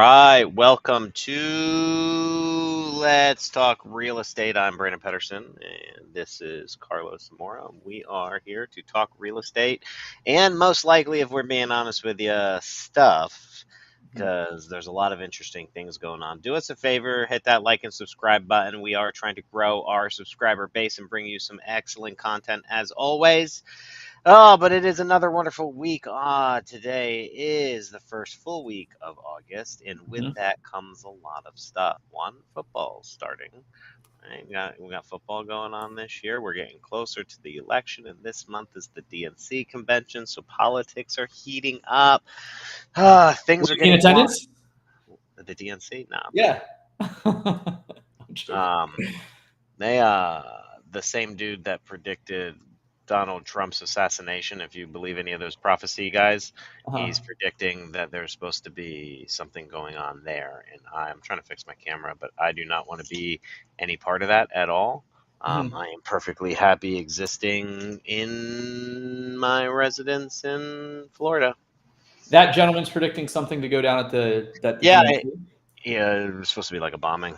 right, welcome to Let's Talk Real Estate. I'm Brandon Pedersen, and this is Carlos Zamora. We are here to talk real estate, and most likely, if we're being honest with you, stuff, because there's a lot of interesting things going on. Do us a favor, hit that like and subscribe button. We are trying to grow our subscriber base and bring you some excellent content as always. Oh, but it is another wonderful week. Today is the first full week of August, and with that comes a lot of stuff. One, football starting. Right? We got football going on this year. We're getting closer to the election, and this month is the DNC convention, so politics are heating up. Things are In getting attendance? the DNC now. Yeah. They the same dude that predicted Donald Trump's assassination, if you believe any of those prophecy guys, he's predicting that there's supposed to be something going on there. And I'm trying to fix my camera, but I do not want to be any part of that at all. I am perfectly happy existing in my residence in Florida. That gentleman's predicting something to go down at the Yeah, DNC. it was supposed to be like a bombing.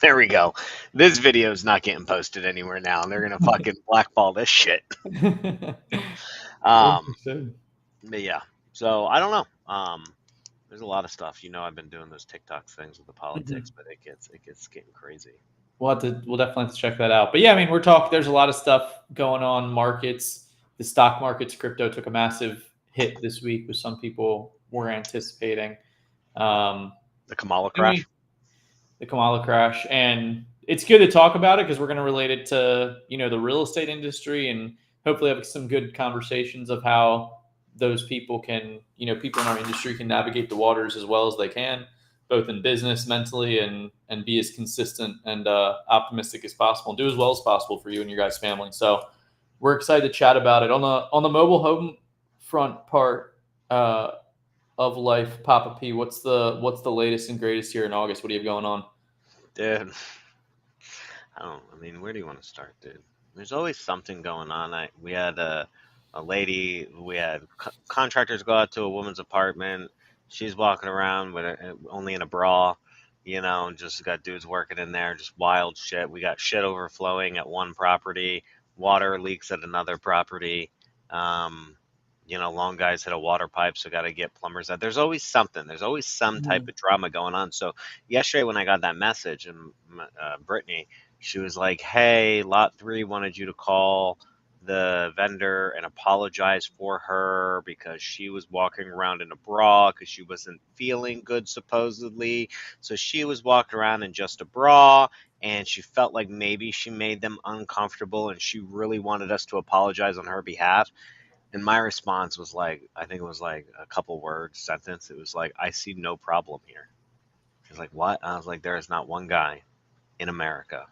There we go. This video is not getting posted anywhere now, and they're gonna fucking blackball this shit. But yeah, so I don't know. There's a lot of stuff. I've been doing those TikTok things with the politics, but it gets getting crazy. We'll definitely have to check that out. But yeah, I mean, there's a lot of stuff going on. Markets, the stock markets, crypto took a massive hit this week, which some people were anticipating. The Kamala crash. The Kamala crash, and it's good to talk about it because we're going to relate it to the real estate industry and hopefully have some good conversations of how those people can people in our industry can navigate the waters as well as they can, both in business, mentally, and be as consistent and optimistic as possible and do as well as possible for you and your guys' family. So we're excited to chat about it on the mobile home front part of life. Papa P, what's the latest and greatest here in August? What do you have going on? Dude, where do you want to start, dude? There's always something going on. We had a lady, we had contractors go out to a woman's apartment. She's walking around with only in a bra, just got dudes working in there, just wild shit. We got shit overflowing at one property, water leaks at another property. Long guys hit a water pipe, so got to get plumbers out. There's always something. There's always some type of drama going on. So yesterday when I got that message, and Brittany, she was like, hey, Lot 3 wanted you to call the vendor and apologize for her because she was walking around in a bra because she wasn't feeling good, supposedly. So she was walking around in just a bra, and she felt like maybe she made them uncomfortable, and she really wanted us to apologize on her behalf. And my response was I think it was a couple words sentence. It was like, I see no problem here. She's like, what? I was like, there is not one guy in America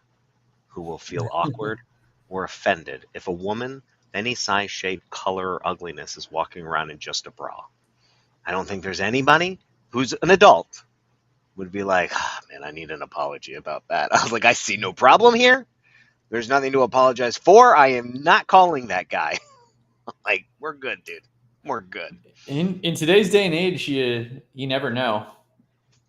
who will feel awkward or offended if a woman, any size, shape, color, or ugliness is walking around in just a bra. I don't think there's anybody who's an adult would be like, man, I need an apology about that. I was like, I see no problem here. There's nothing to apologize for. I am not calling that guy. We're good, dude. We're good. In today's day and age, you never know.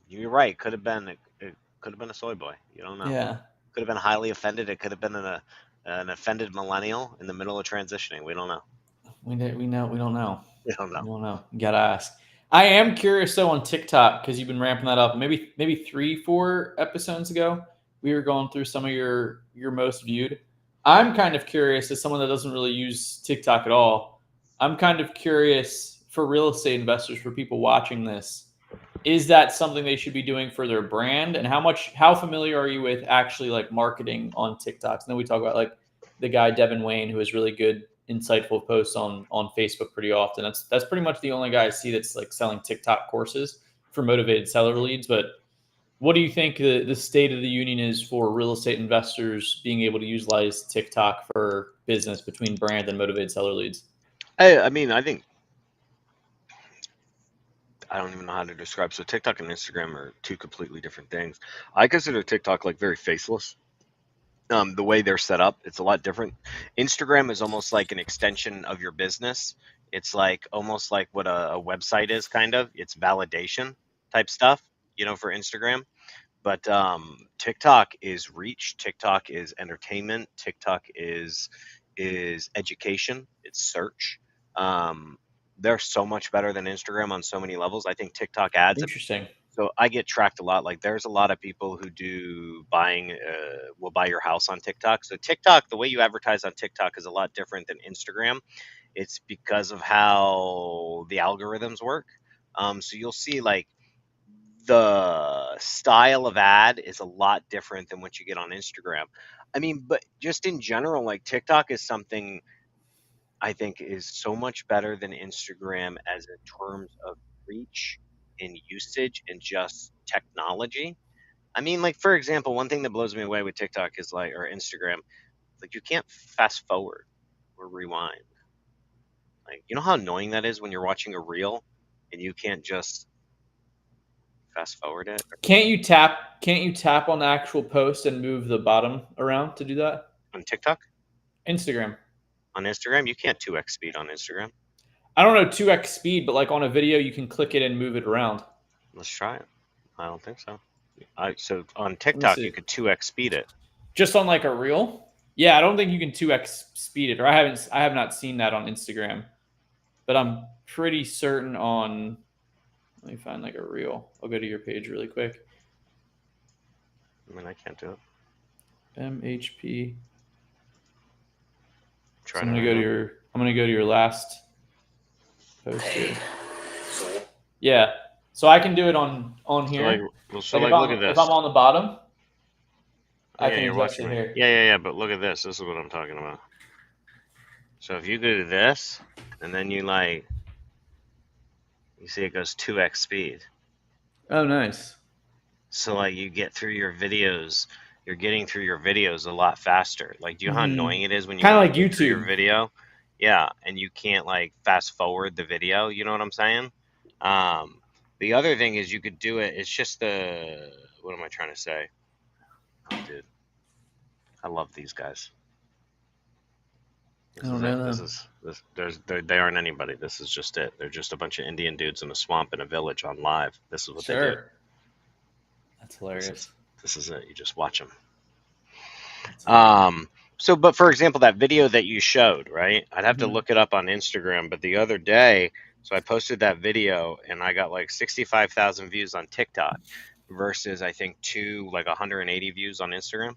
You're right. It could have been a soy boy. You don't know. Yeah. Could have been highly offended. It could have been an offended millennial in the middle of transitioning. We don't know. We don't know. We don't know. We don't know. You gotta ask. I am curious though on TikTok because you've been ramping that up. Maybe 3-4 episodes ago, we were going through some of your most viewed. I'm kind of curious as someone that doesn't really use TikTok at all. I'm kind of curious for real estate investors, for people watching this, is that something they should be doing for their brand? And how familiar are you with actually marketing on TikToks? And then we talk about the guy, Devin Wayne, who has really good, insightful posts on Facebook pretty often. That's pretty much the only guy I see that's selling TikTok courses for motivated seller leads. But what do you think the state of the union is for real estate investors being able to utilize TikTok for business between brand and motivated seller leads? I think I don't even know how to describe. So TikTok and Instagram are two completely different things. I consider TikTok very faceless. The way they're set up, it's a lot different. Instagram is almost like an extension of your business. It's like almost like what a website is, kind of. It's validation type stuff, for Instagram. But TikTok is reach. TikTok is entertainment. TikTok is education. It's search. Um, they're so much better than Instagram on so many levels. I think TikTok ads. Interesting. So I get tracked a lot. Like there's a lot of people who do buying, will buy your house on TikTok. So TikTok, the way you advertise on TikTok is a lot different than Instagram. It's because of how the algorithms work. So you'll see like the style of ad is a lot different than what you get on Instagram. I mean, but just in general, like TikTok is something I think is so much better than Instagram as in terms of reach and usage and just technology. I mean, like for example, one thing that blows me away with TikTok is like or Instagram, like you can't fast forward or rewind. Like you know how annoying that is when you're watching a reel and you can't just fast forward it Can't you tap on the actual post and move the bottom around to do that? on TikTok. Instagram. On Instagram, you can't 2x speed on Instagram. I don't know 2x speed, but like on a video, you can click it and move it around. Let's try it. I don't think so. So on Let me TikTok, see. you could 2x speed it. Just on like a reel. Yeah, I don't think you can 2x speed it, or I have not seen that on Instagram, but I'm pretty certain on. Let me find like a reel. I'll go to your page really quick. I mean, I can't do it. MHP. Try So it. I'm gonna go to your last post here. Yeah, so I can do it on here. So Like look at this. If I'm on the bottom, I Yeah, can you're adjust watching it me. here. Yeah. But look at this. This is what I'm talking about. So if you go to this, and then you see it goes 2x speed. Oh, nice. So like you get through your videos, you're getting through your videos a lot faster. Like, do you know how annoying it is when you Kind of want like to get through your YouTube. video? Yeah, and you can't like fast forward the video. You know what I'm saying? The other thing is you could do it. It's just what am I trying to say? Oh, dude, I love these guys. I don't know them. They aren't anybody. This is just it. They're just a bunch of Indian dudes in a swamp in a village on live. This is what they do. Sure. That's hilarious. This is it. You just watch them. So, but for example, that video that you showed, right? I'd have to look it up on Instagram, but the other day, so I posted that video and I got like 65,000 views on TikTok versus I think 180 views on Instagram.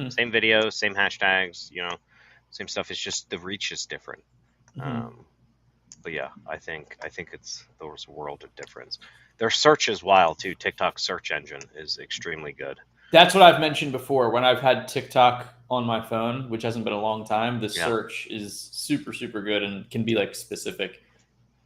Same video, same hashtags, same stuff. It's just the reach is different. But yeah, I think there's a world of difference. Their search is wild too. TikTok's search engine is extremely good. That's what I've mentioned before. When I've had TikTok on my phone, which hasn't been a long time, the search is super, super good and can be like specific.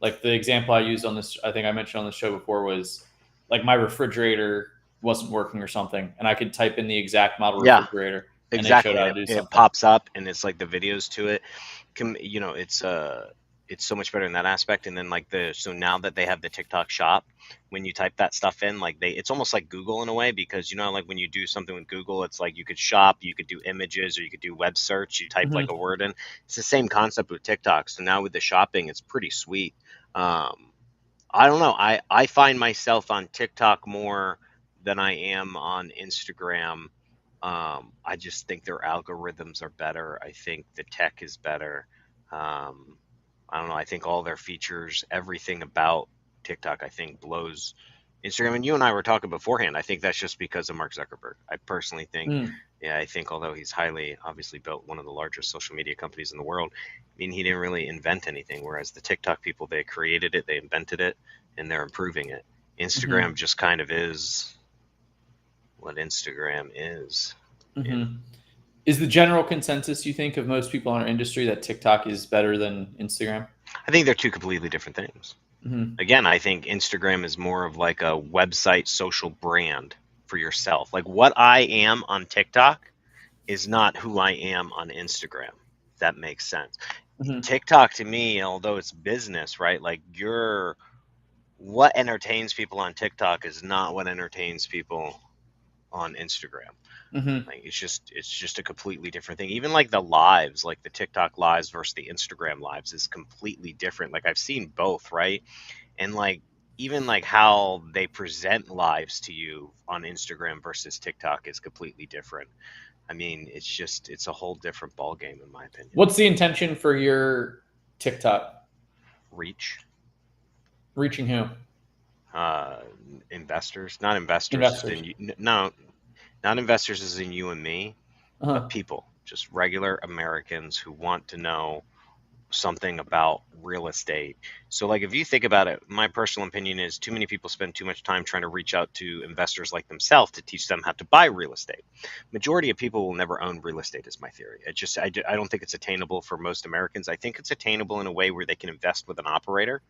Like the example I used on this, I think I mentioned on the show before, was like my refrigerator wasn't working or something, and I could type in the exact model refrigerator. Exactly. It pops up and it's like the videos to it. It's so much better in that aspect. And then so now that they have the TikTok shop, when you type that stuff in, it's almost like Google in a way, because like when you do something with Google, it's like you could shop, you could do images, or you could do web search. You type like a word in. It's the same concept with TikTok. So now with the shopping, it's pretty sweet. I don't know. I find myself on TikTok more than I am on Instagram. I just think their algorithms are better. I think the tech is better. I don't know. I think all their features, everything about TikTok, I think blows Instagram. And you and I were talking beforehand. I think that's just because of Mark Zuckerberg. I personally think, I think although he's obviously built one of the largest social media companies in the world, I mean, he didn't really invent anything. Whereas the TikTok people, they created it, they invented it, and they're improving it. Instagram just kind of is what Instagram is. Is the general consensus, you think, of most people in our industry that TikTok is better than Instagram? I think they're two completely different things. Again, I think Instagram is more of like a website social brand for yourself. Like what I am on TikTok is not who I am on Instagram, if that makes sense. TikTok to me, although it's business, right? Like what entertains people on TikTok is not what entertains people on Instagram. Mm-hmm. Like it's just a completely different thing. Even like the lives, like the TikTok lives versus the Instagram lives is completely different. Like I've seen both, right? And like even like how they present lives to you on Instagram versus TikTok is completely different. I mean, it's a whole different ball game in my opinion. What's the intention for your TikTok? Reach, Reaching who? uh, investors, not investors as Investors. in no, not investors as in you and me, but Uh-huh. people, just regular Americans who want to know something about real estate. So, like, if you think about it, my personal opinion is too many people spend too much time trying to reach out to investors like themselves to teach them how to buy real estate. Majority of people will never own real estate, is my theory. I don't think it's attainable for most Americans. I think it's attainable in a way where they can invest with an operator.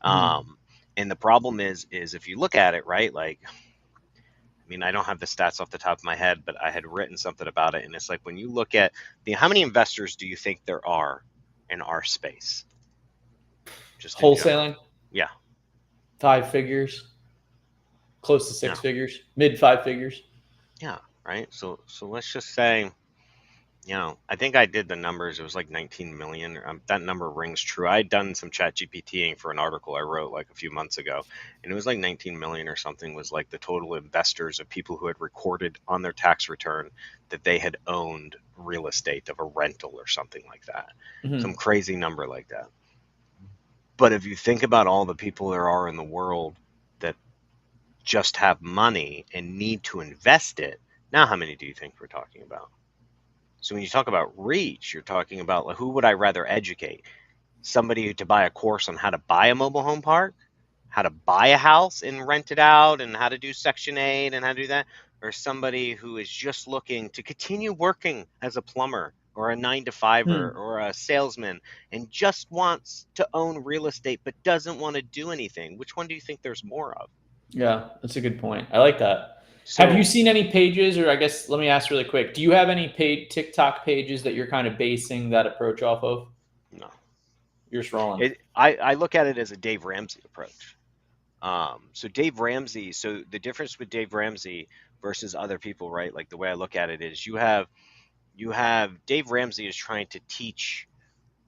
Mm-hmm. Um, and the problem is if you look at it, right, like, I mean, I don't have the stats off the top of my head, but I had written something about it, and it's like when you look at how many investors do you think there are in our space, just in general? Wholesaling, Yeah, 5 figures, close to yeah, 6 figures, mid 5 figures. yeah, right. So let's just say, I think I did the numbers. It was like 19 million. That number rings true. I had done some chat GPTing for an article I wrote like a few months ago, and it was like 19 million or something was like the total investors of people who had recorded on their tax return that they had owned real estate of a rental or something like that. Some Mm-hmm. crazy number like that. But if you think about all the people there are in the world that just have money and need to invest it, now how many do you think we're talking about? So when you talk about reach, you're talking about like, who would I rather educate? Somebody to buy a course on how to buy a mobile home park, how to buy a house and rent it out, and how to do Section 8 and how to do that, or somebody who is just looking to continue working as a plumber or a 9 to 5er Hmm. or a salesman and just wants to own real estate but doesn't want to do anything? Which one do you think there's more of? Yeah, that's a good point. I like that. Have you So, seen any pages, or I guess let me ask really quick, do you have any paid TikTok pages that you're kind of basing that approach off of? no. You're just rolling. I look at it as a Dave Ramsey approach. So Dave Ramsey, so the difference with Dave Ramsey versus other people, right? Like the way I look at it is you have Dave Ramsey is trying to teach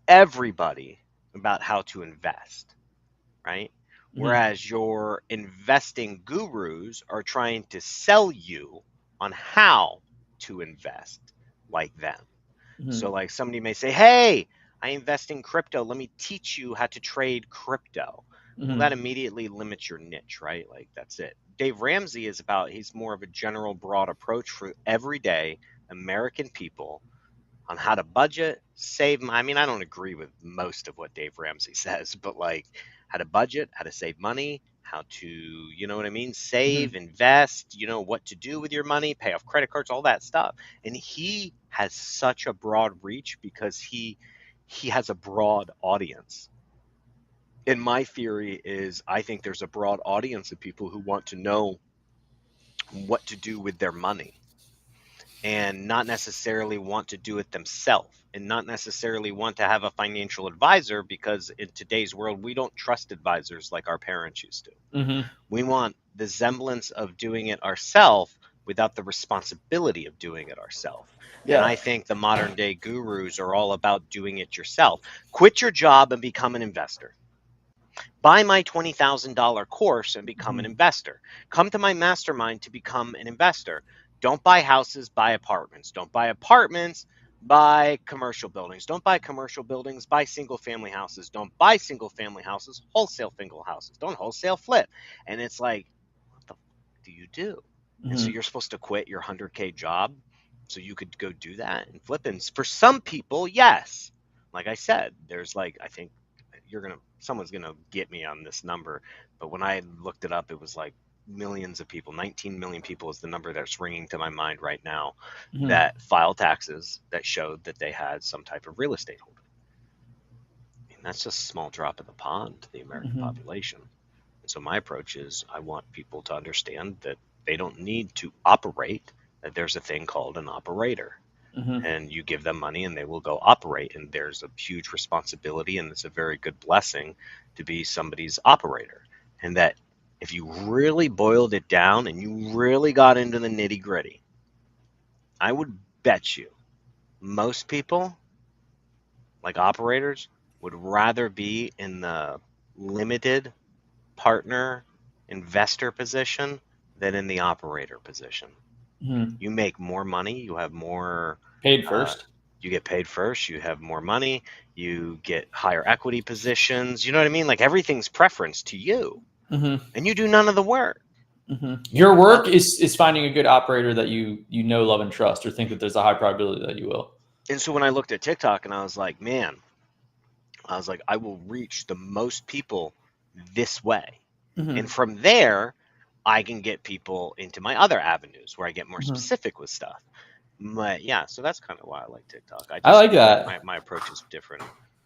everybody about how to invest, right? Mm-hmm. Whereas your investing gurus are trying to sell you on how to invest like them. So Mm-hmm. like somebody may say, "Hey, I invest in crypto. Let me teach you how to trade crypto." Well, that Mm-hmm. immediately limits your niche, right? Like that's it. Dave Ramsey he's more of a general broad approach for everyday American people on how to budget, save. I mean, I don't agree with most of what Dave Ramsey says, but like how to budget, how to save money, how to, you know what I mean, save, Mm-hmm. invest, what to do with your money, pay off credit cards, all that stuff. And he has such a broad reach because he has a broad audience. And my theory is I think there's a broad audience of people who want to know what to do with their money and not necessarily want to do it themselves and not necessarily want to have a financial advisor because in today's world we don't trust advisors like our parents used to. Mm-hmm. We want the semblance of doing it ourselves without the responsibility of doing it ourselves. And I Yeah. think the modern day gurus are all about doing it yourself. Quit your job and become an investor. Buy my $20,000 course and become an Mm-hmm. investor. Come to my mastermind to become an investor. Don't buy houses, buy apartments. Don't buy apartments, buy commercial buildings. Don't buy commercial buildings, buy single family houses. Don't buy single family houses, wholesale single houses. Don't wholesale flip. And it's like, what the fuck do you do? And so Mm-hmm. you're supposed to quit your 100K job so you could go do that and flip. And for some people, yes. Like I said, there's like, I think someone's gonna get me on this number, but when I looked it up, it was like millions of people. 19 million people is the number that's ringing to my mind right now Mm-hmm. that file taxes that showed that they had some type of real estate holding. And that's just a small drop in the pond to the American Mm-hmm. population. And so my approach is I want people to understand that they don't need to operate, that there's a thing called an operator. Mm-hmm. And you give them money and they will go operate. And there's a huge responsibility and it's a very good blessing to be somebody's operator. And that if you really boiled it down and you really got into the nitty gritty, I would bet you most people, like operators, would rather be in the limited partner investor position than in the operator position. You make more money, you have more, Paid uh, first. you get paid first, you have more money, you get higher equity positions. You know what I mean? Like everything's preference to you, Mm-hmm. and you do none of the work. Mm-hmm. Your work Well, is finding a good operator that you know, love, and trust, or think that there's a high probability that you will. and so when I looked at TikTok and I was like, man, I was like, I will reach the most people this way. And Mm-hmm. from there, I can get people into my other avenues where I get more Mm-hmm. specific with stuff. But yeah, so that's kind of why I like TikTok. I I just like feel like that. my approach is different.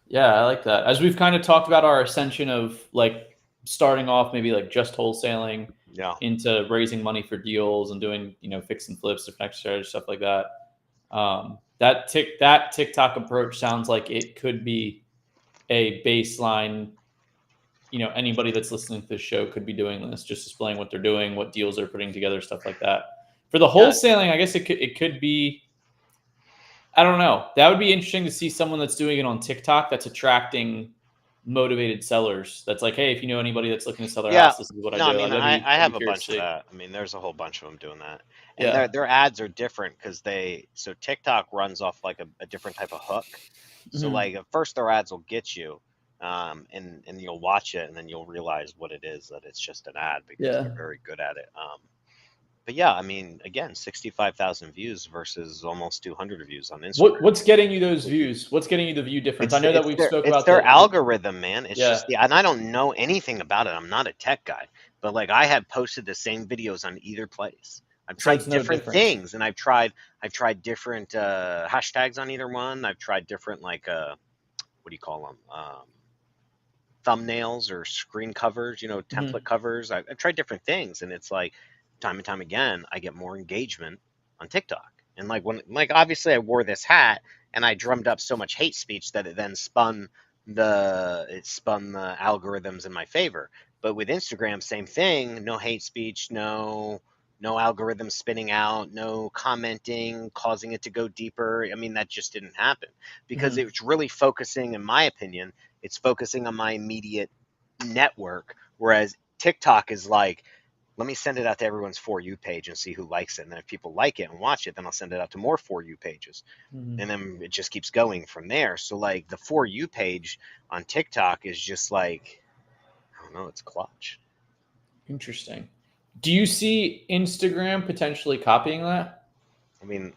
Yeah, I like that. As we've kind of talked about our ascension of like starting off maybe like just wholesaling Yeah. into raising money for deals and doing, fix and flips, different exercise, stuff like that. That TikTok approach sounds like it could be a baseline. Anybody that's listening to this show could be doing this, just displaying what they're doing, what deals they're putting together, stuff like that. For the Yeah. wholesaling, I guess it could be. I don't know. That would be interesting to see someone that's doing it on TikTok that's attracting motivated sellers. That's like, hey, if you know anybody that's looking to sell their Yeah. house, this is what I No, I do. mean, I That'd be have a curious bunch to of see. that. I mean, there's a whole bunch of them doing that. And Yeah. their ads are different because so TikTok runs off like a different type of hook. So Mm-hmm. like at first their ads will get you, and you'll watch it and then you'll realize what it is, that it's just an ad because they're Yeah. very good at it. But yeah, I mean, again, 65,000 views versus almost 200 views on Instagram. What's getting you those views? What's getting you the view difference? I know that we've spoke It's about their the algorithm, man. It's yeah. just and I don't know anything about it. I'm not a tech guy, but like I have posted the same videos on either place. I've So it's tried no different difference. things, and I've tried different hashtags on either one. I've tried different like what do you call them? Thumbnails or screen covers, template Mm-hmm. covers. I've tried different things, and it's like time and time again, I get more engagement on TikTok. And like obviously, I wore this hat, and I drummed up so much hate speech that it then spun the algorithms in my favor. But with Instagram, same thing. No hate speech, no algorithms spinning out, no commenting, causing it to go deeper. I mean, that just didn't happen because Mm-hmm. it's really focusing, in my opinion, it's focusing on my immediate network. Whereas TikTok is like, let me send it out to everyone's For You page and see who likes it. And then if people like it and watch it, then I'll send it out to more For You pages. Mm-hmm. And then it just keeps going from there. So, like, the For You page on TikTok is just like, I don't know, it's clutch. Interesting. Do you see Instagram potentially copying that? I mean,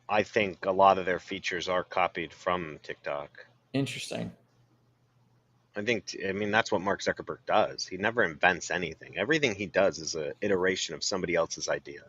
I think a lot of their features are copied from TikTok. Interesting. I mean, that's what Mark Zuckerberg does. He never invents anything. Everything he does is an iteration of somebody else's idea.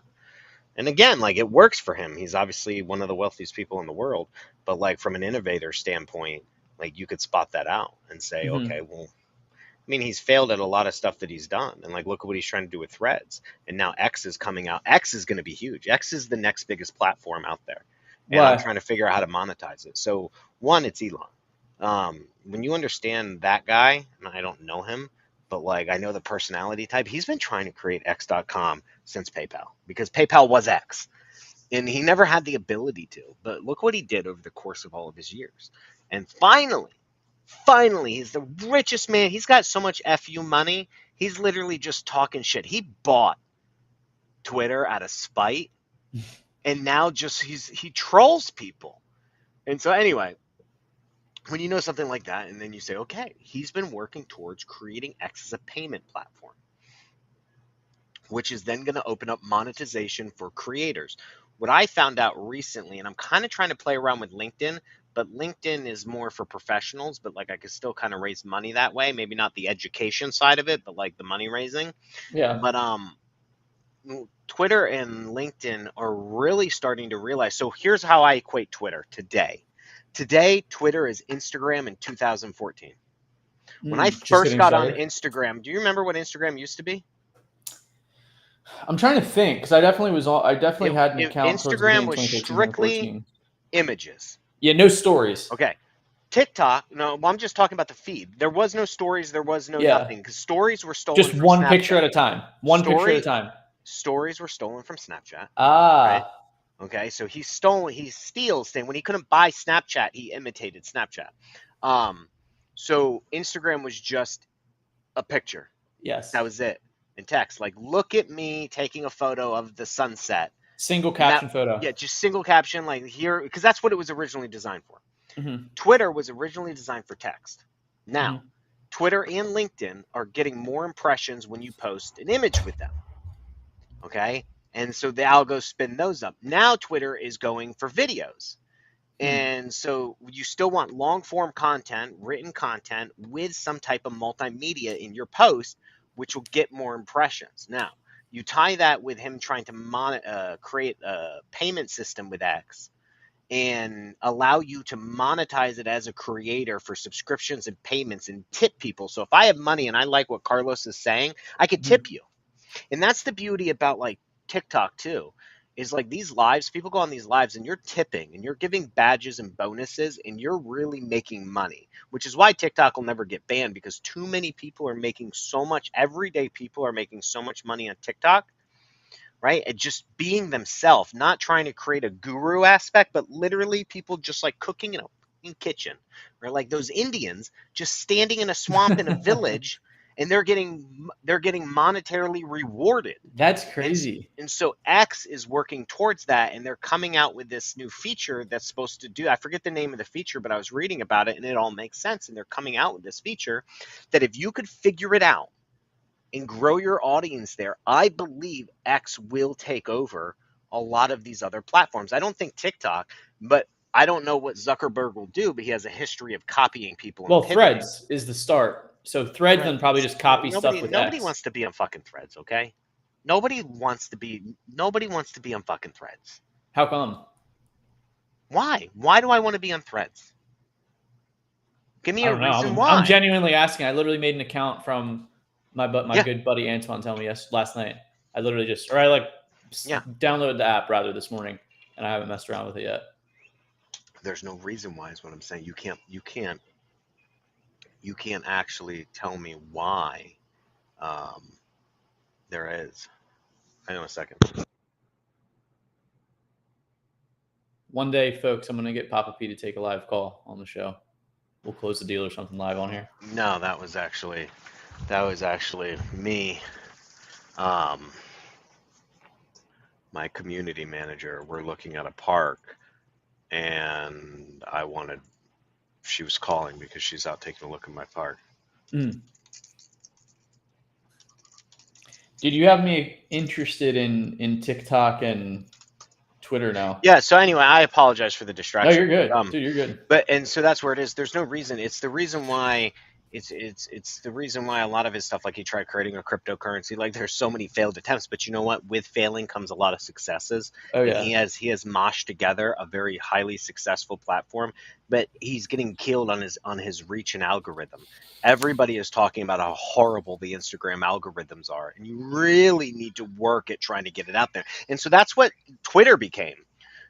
And again, like it works for him. He's obviously one of the wealthiest people in the world, but like from an innovator standpoint, like you could spot that out and say, Mm-hmm. okay, well, I mean, he's failed at a lot of stuff that he's done. And like, look at what he's trying to do with Threads. And now X is coming out. X is going to be huge. X is the next biggest platform out there. And I'm Why? trying to figure out how to monetize it. So, one, it's Elon. When you understand that guy, and I don't know him, but like I know the personality type, he's been trying to create X.com since PayPal because PayPal was X. And he never had the ability to. But look what he did over the course of all of his years. And finally, he's the richest man. He's got so much FU money. He's literally just talking shit. He bought Twitter out of spite, and now just he trolls people. And so anyway, when you know something like that, and then you say, okay, he's been working towards creating X as a payment platform, which is then going to open up monetization for creators. What I found out recently, and I'm kind of trying to play around with LinkedIn, but LinkedIn is more for professionals, but like I could still kind of raise money that way. Maybe not the education side of it, but like the money raising. Yeah. But Twitter and LinkedIn are really starting to realize. So here's how I equate Twitter today. Today, Twitter is Instagram in 2014. When I Just first getting got on started. Instagram, do you remember what Instagram used to be? I'm trying to think because I definitely had an account towards the Instagram beginning of was 2013, strictly 2014. images. Yeah, no stories. Okay. TikTok, no, I'm just talking about the feed. There was no stories, there was no Yeah. nothing, because stories were stolen Just from one picture Snapchat. at a time. One picture at a Story time. stories were stolen from Snapchat, right? Ah, Okay, so he steals thing when he couldn't buy Snapchat, he imitated Snapchat. Um, so Instagram was just a picture. yes. That was it. In text, like look at me taking a photo of the sunset. Single And that, caption photo. yeah, just single caption, like here, because that's what it was originally designed for. Mm-hmm. Twitter was originally designed for text. Now, Mm-hmm. Twitter and LinkedIn are getting more impressions when you post an image with them. Okay. And so the algos spin those up. Now, Twitter is going for videos. And so you still want long form content, written content with some type of multimedia in your post, which will get more impressions. Now, you tie that with him trying to create a payment system with X and allow you to monetize it as a creator for subscriptions and payments and tip people. So if I have money and I like what Carlos is saying, I could tip you. And that's the beauty about like TikTok too. Is like these lives, people go on these lives and you're tipping and you're giving badges and bonuses and you're really making money, which is why TikTok will never get banned because too many people are making so much, everyday people are making so much money on TikTok, right? And just being themselves, not trying to create a guru aspect, but literally people just like cooking in a kitchen, or like those Indians just standing in a swamp in a village, and they're getting monetarily rewarded. That's And crazy. and so X is working towards that, and they're coming out with this new feature that's supposed to do. I forget the name of the feature, but I was reading about it, and it all makes sense. And they're coming out with this feature that if you could figure it out and grow your audience there, I believe X will take over a lot of these other platforms. I don't think TikTok, but I don't know what Zuckerberg will do, but he has a history of copying people and Well, pivoting. Threads is the start. So Threads then probably just copy stuff with Nobody X. wants to be on fucking Threads, okay? Nobody wants to be on fucking Threads. How come? Why? Why do I want to be on Threads? Give me I a don't know. reason I'm why. genuinely asking. I literally made an account from my Yeah. good buddy Antoine telling me last night. I literally downloaded the app rather this morning, and I haven't messed around with it yet. There's no reason why is what I'm saying. You can't actually tell me why there is. Hang on a second. One day, folks, I'm going to get Papa P to take a live call on the show. We'll close the deal or something live on here. No, that was actually me. My community manager. We're looking at a park, and she was calling because she's out taking a look at my park. Did you have me interested in TikTok and Twitter now? Yeah. So anyway, I apologize for the distraction. No, you're good. Dude, you're good. But and so that's where it is. There's no reason. It's the reason why. It's the reason why a lot of his stuff, like he tried creating a cryptocurrency, like there's so many failed attempts, but you know what? With failing comes a lot of successes. Oh yeah. And he has moshed together a very highly successful platform, but he's getting killed on his reach and algorithm. Everybody is talking about how horrible the Instagram algorithms are, and you really need to work at trying to get it out there. And so that's what Twitter became.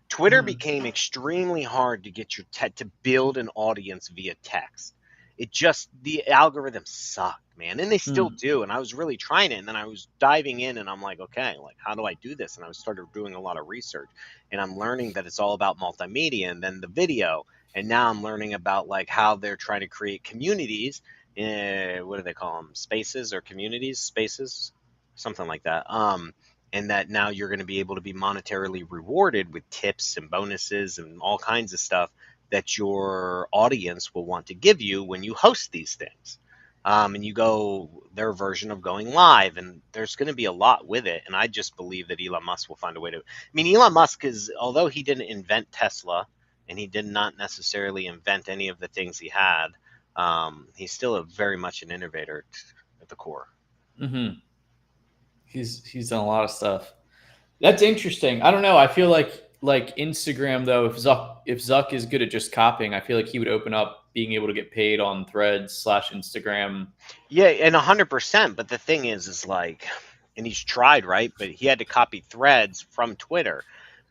Twitter became extremely hard to get to build an audience via text. The algorithms sucked, man, and they still do. And I was really trying it, and then I was diving in, and I'm like, okay, like how do I do this? And I started doing a lot of research, and I'm learning that it's all about multimedia and then the video. And now I'm learning about like how they're trying to create communities. What do they call them? Spaces or communities? Spaces, something like that. And that now you're going to be able to be monetarily rewarded with tips and bonuses and all kinds of stuff that your audience will want to give you when you host these things. And you go their version of going live, and there's going to be a lot with it. And I just believe that Elon Musk will find a way to. I mean, Elon Musk although he didn't invent Tesla, and he did not necessarily invent any of the things he had, he's still very much an innovator at the core. Mm-hmm. He's done a lot of stuff. That's interesting. I don't know. I feel like Instagram though, if Zuck is good at just copying, I feel like he would open up being able to get paid on Threads / Instagram. Yeah, and 100%. But the thing is like, and he's tried, right? But he had to copy Threads from Twitter.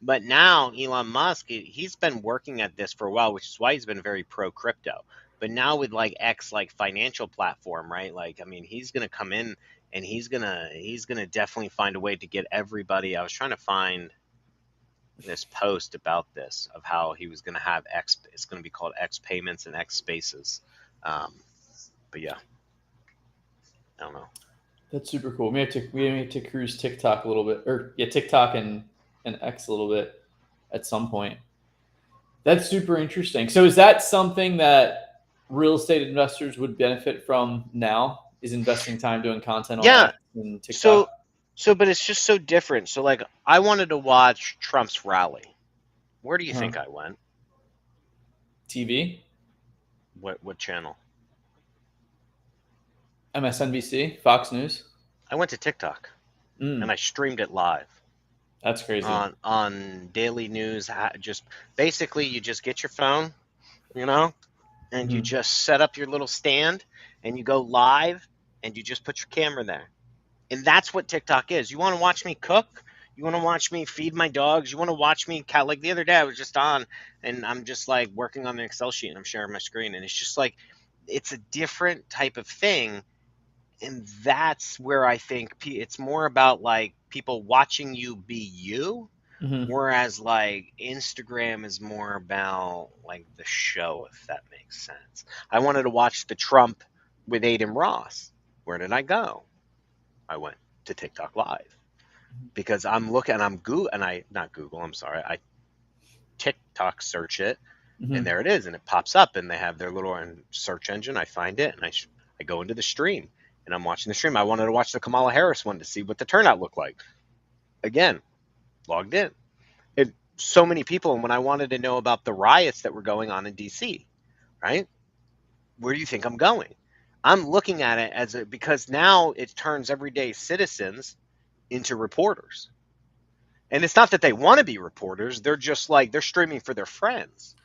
But now Elon Musk, he's been working at this for a while, which is why he's been very pro crypto. But now with like X, like financial platform, right? Like, I mean, he's gonna come in and he's gonna definitely find a way to get everybody. I was trying to find this post about this of how he was gonna have X. It's gonna be called X payments and X spaces. Um, but yeah, I don't know. That's super cool. We may have to cruise TikTok a little bit, or yeah, TikTok and X a little bit at some point. That's super interesting. So is that something that real estate investors would benefit from now? Is investing time doing content on Yeah. X and TikTok? So, but it's just so different. So, like, I wanted to watch Trump's rally. Where do you Uh-huh. think I went? TV, What channel? MSNBC, Fox News. I went to TikTok and Mm, I streamed it live that's crazy. on daily news. Just basically, you just get your phone, you know, and you Hmm. just set up your little stand and you go live and you just put your camera there. And that's what TikTok is. You want to watch me cook? You want to watch me feed my dogs? You want to watch me cat? Like the other day, I was just on, and I'm just like working on an Excel sheet, and I'm sharing my screen, and it's just like it's a different type of thing, and that's where I think it's more about like people watching you be you, Hmm. whereas like Instagram is more about like the show, if that makes sense. I wanted to watch the Trump with Aiden Ross. Where did I go? I went to TikTok Live because I'm looking, I'm Google, and I not Google. I'm sorry, I TikTok search it, and Hmm. there it is, and it pops up, and they have their little search engine. I find it, and I go into the stream, and I'm watching the stream. I wanted to watch the Kamala Harris one to see what the turnout looked like. Again, logged in. So many people, and when I wanted to know about the riots that were going on in D.C., right? Where do you think I'm going? I'm looking at it as because now it turns everyday citizens into reporters. And it's not that they want to be reporters, they're just like they're streaming for their friends.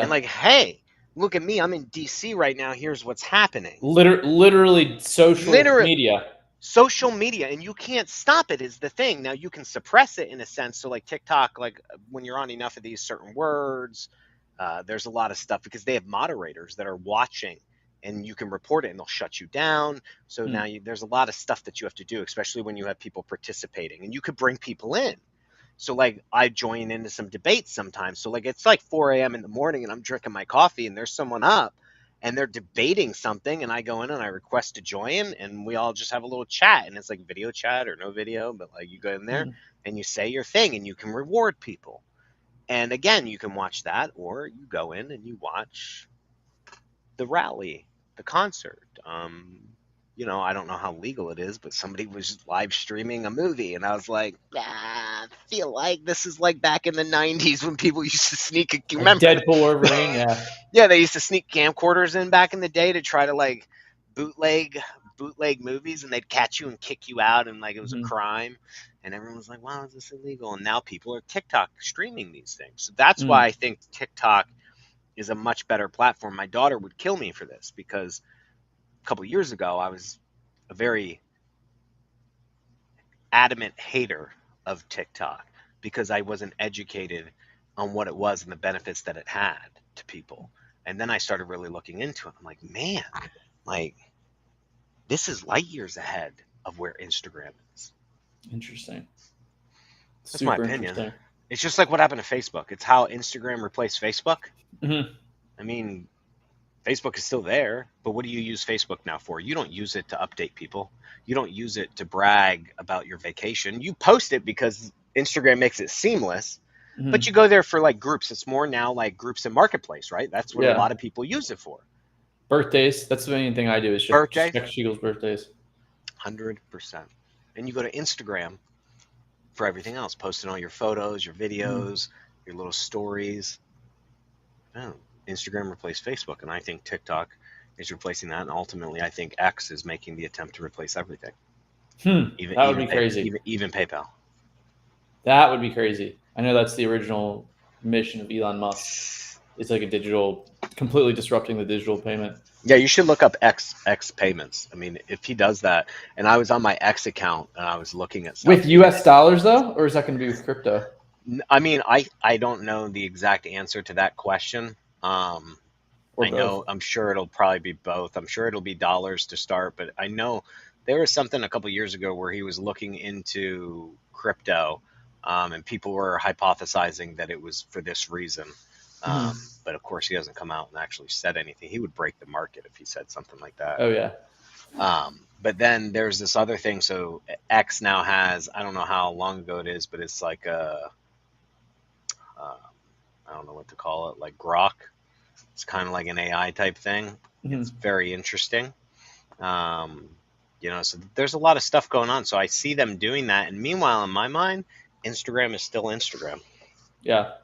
And Yeah. like, hey, look at me, I'm in DC right now, here's what's happening. Literally social Literally media. social media, and you can't stop it is the thing. Now you can suppress it in a sense. So like TikTok, like when you're on enough of these certain words, there's a lot of stuff because they have moderators that are watching and you can report it and they'll shut you down. So now Hmm. there's a lot of stuff that you have to do, especially when you have people participating, and you could bring people in. So like I join into some debates sometimes. So like it's like 4 a.m. in the morning and I'm drinking my coffee and there's someone up and they're debating something, and I go in and I request to join and we all just have a little chat, and it's like video chat or no video, but like you go in there Hmm. and you say your thing and you can reward people. And again, you can watch that, or you go in and you watch the rally, the concert. I don't know how legal it is, but somebody was live streaming a movie, and I was like, I feel like this is like back in the '90s when people used to sneak. Like Remember? Deadpool, Wolverine. Yeah. Yeah, they used to sneak camcorders in back in the day to try to like bootleg movies, and they'd catch you and kick you out, and like it was a Hmm. crime, and everyone was like, "Wow, is this illegal?" And now people are TikTok streaming these things, so that's why Mm. I think TikTok is a much better platform. My daughter would kill me for this because a couple of years ago I was a very adamant hater of TikTok because I wasn't educated on what it was and the benefits that it had to people. And then I started really looking into it. I'm like, man, like this is light years ahead of where Instagram is. Interesting. That's my Super opinion. interesting. It's just like what happened to Facebook. It's how Instagram replaced Facebook. Hmm. I mean, Facebook is still there, but what do you use Facebook now for? You don't use it to update people. You don't use it to brag about your vacation. You post it because Instagram makes it seamless, but you Hmm. go there for like groups. It's more now like groups in Marketplace, right? That's what a Yeah. lot of people use it for. Birthdays. That's the main thing I do is just Birthday, check Sheigel's birthdays. 100%. And you go to Instagram for everything else, posting all your photos, your Hmm. videos, your little stories. Oh, Instagram replaced Facebook, and I think TikTok is replacing that, and ultimately, I think X is making the attempt to replace everything, even That would even be pay, crazy. even PayPal. That would be crazy. I know that's the original mission of Elon Musk. It's like a digital, completely disrupting the digital payment. Yeah, you should look up X payments. I mean, if he does that, and I was on my X account and I was looking at With stuff, US dollars though, or is that going to be with crypto? I mean, I don't know the exact answer to that question. or I both? know, I'm sure it'll probably be both. I'm sure it'll be dollars to start, but I know there was something a couple years ago where he was looking into crypto, and people were hypothesizing that it was for this reason. Hmm. But of course, he hasn't come out and actually said anything. He would break the market if he said something like that. Oh yeah. But then there's this other thing. So X now has, I don't know how long ago it is, but it's like uh, I don't know what to call it, like Grok. It's kind of like an AI type thing. It's Hmm. very interesting. Um, so there's a lot of stuff going on. So I see them doing that. And meanwhile, in my mind, Instagram is still Instagram. Yeah.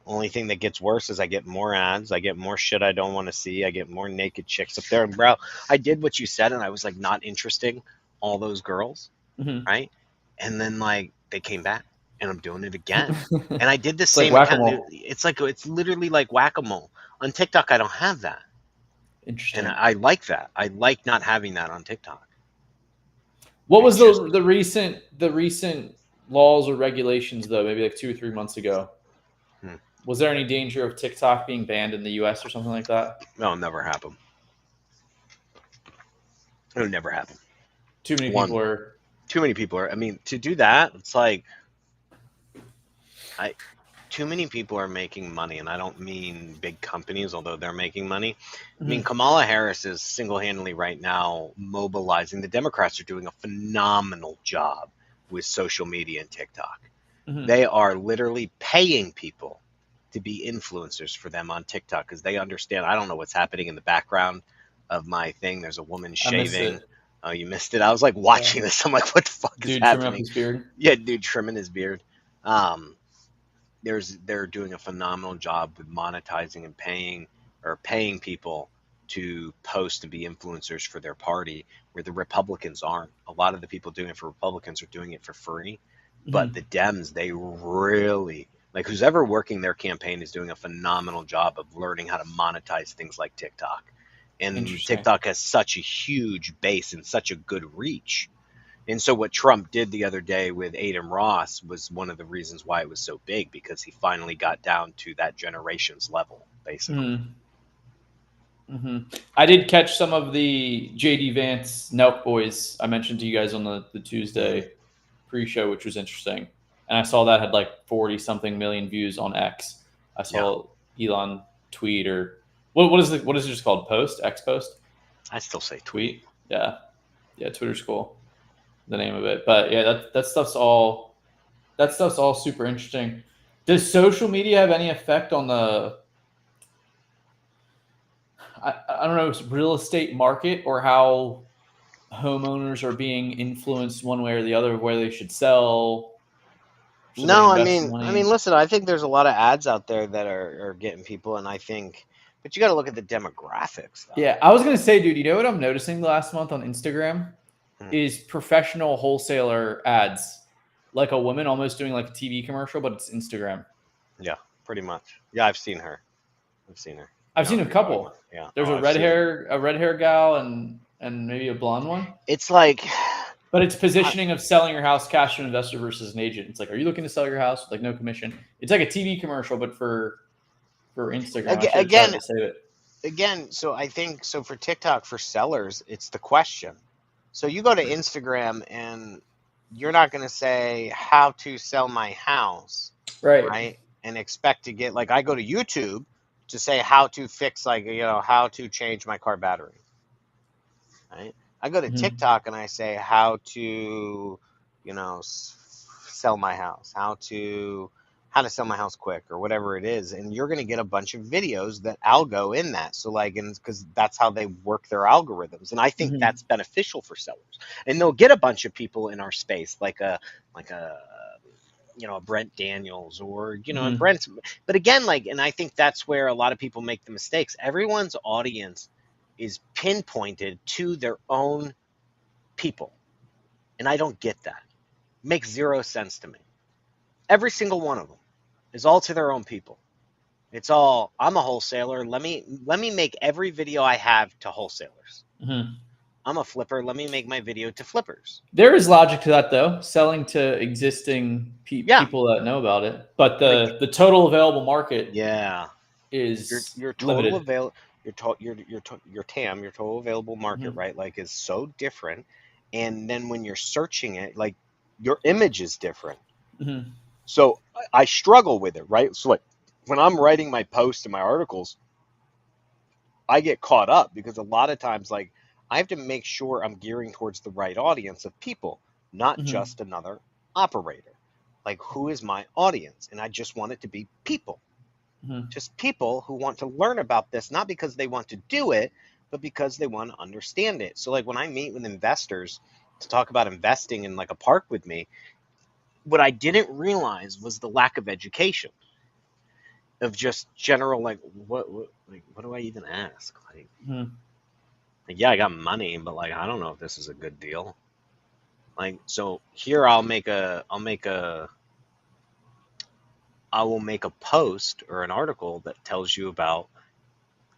Only thing that gets worse is I get more ads. I get more shit I don't want to see. I get more naked chicks up there. And bro, I did what you said, and I was like not interesting all those girls, Hmm. right? And then like they came back, and I'm doing it again. And I did the It's like same account. whack-a-mole. It's literally like whack a mole. On TikTok, I don't have that. And Interesting. I like that. I like not having that on TikTok. What It's was just the recent laws or regulations though? Maybe like 2 or 3 months ago. hmm, Was there any danger of TikTok being banned in the U.S. or something like that? it'll never happen. It'll never happen. Too many One, people are. too many people are. I mean, to do that, it's like I too many people are making money, and I don't mean big companies, although they're making money. I mean, Mhm. Kamala Harris is single-handedly right now mobilizing. The Democrats are doing a phenomenal job with social media and TikTok. Mhm. They are literally paying people to be influencers for them on TikTok because they understand. I don't know what's happening in the background of my thing. There's a woman I missed shaving. it. Oh, you missed it. I was like Yeah. watching this. I'm like, what the fuck is Dude trimming up happening? his beard. Yeah, dude, trimming his beard. Um, they're doing a phenomenal job with monetizing and paying people to post and be influencers for their party, where the Republicans aren't. A lot of the people doing it for Republicans are doing it for free, but Mhm. the Dems, they really like who's ever working their campaign is doing a phenomenal job of learning how to monetize things like TikTok. And Interesting. TikTok has such a huge base and such a good reach, and so what Trump did the other day with Adin Ross was one of the reasons why it was so big because he finally got down to that generation's level, basically. Mhm. Mhm. I did catch some of the JD Vance Nelk boys I mentioned to you guys on the Mm, Tuesday pre-show, which was interesting. And I saw that had like 40 something million views on X. I yeah, saw Elon tweet or what is it just called? Post? X post? I still say tweet. Tweet? Yeah. Yeah, Twitter's cool. The name of it. But yeah, that stuff's all super interesting. Does social media have any effect on the I don't know, real estate market or how homeowners are being influenced one way or the other, where they should sell, should they No, invest money? listen, I think there's a lot of ads out there that are getting people, and I think, but you got to look at the demographics, though. Yeah, I was gonna say, dude, you know what I'm noticing the last month on Instagram Mm, is professional wholesaler ads, like a woman almost doing like a TV commercial, but it's Instagram. yeah, pretty much. Yeah, I've seen her. I've seen her. You I've know seen what a you're talking about. couple. Yeah. There's Oh, a I've red seen. hair, a red hair gal, and maybe a blonde one. It's like, But it's I, positioning of selling your house cash to an investor versus an agent. It's like, are you looking to sell your house with like no commission? It's like a TV commercial, but for Instagram. I should have tried again, to save it. so I think so for TikTok for sellers, it's the question. So you go to Instagram and you're not going to say how to sell my house, Right. right? And expect to get like I go to YouTube to say how to fix like how to change my car battery, right? I go to Mm-hmm. TikTok and I say how to sell my house, how to sell my house quick or whatever it is, and you're going to get a bunch of videos that algo in that. So like, and because that's how they work their algorithms, and I think Mm-hmm. that's beneficial for sellers, and they'll get a bunch of people in our space like a a Brent Daniels or and Mm-hmm. Brent's, but again, like, and I think that's where a lot of people make the mistakes. Everyone's audience is pinpointed to their own people, and I don't get that. It makes zero sense to me. Every single one of them is all to their own people. It's all I'm a wholesaler. Let me make every video I have to wholesalers. Mm-hmm. I'm a flipper. Let me make my video to flippers. There is logic to that, though, selling to existing Yeah, people that know about it. But like the total available market yeah, is your total limited. avail your TAM, your total available market, Mm-hmm. right? Like is so different. And then when you're searching it, like your image is different. Mm-hmm. So I struggle with it, right? So like when I'm writing my posts and my articles, I get caught up because a lot of times, like, I have to make sure I'm gearing towards the right audience of people, not Mm-hmm. just another operator. Like, who is my audience? And I just want it to be people, Mm-hmm. just people who want to learn about this, not because they want to do it, but because they want to understand it. So, like, when I meet with investors to talk about investing in like a park with me, what I didn't realize was the lack of education of just general, like, what do I even ask? Mm-hmm. Like, yeah, I got money, but like I don't know if this is a good deal. Like, so here I will make a post or an article that tells you about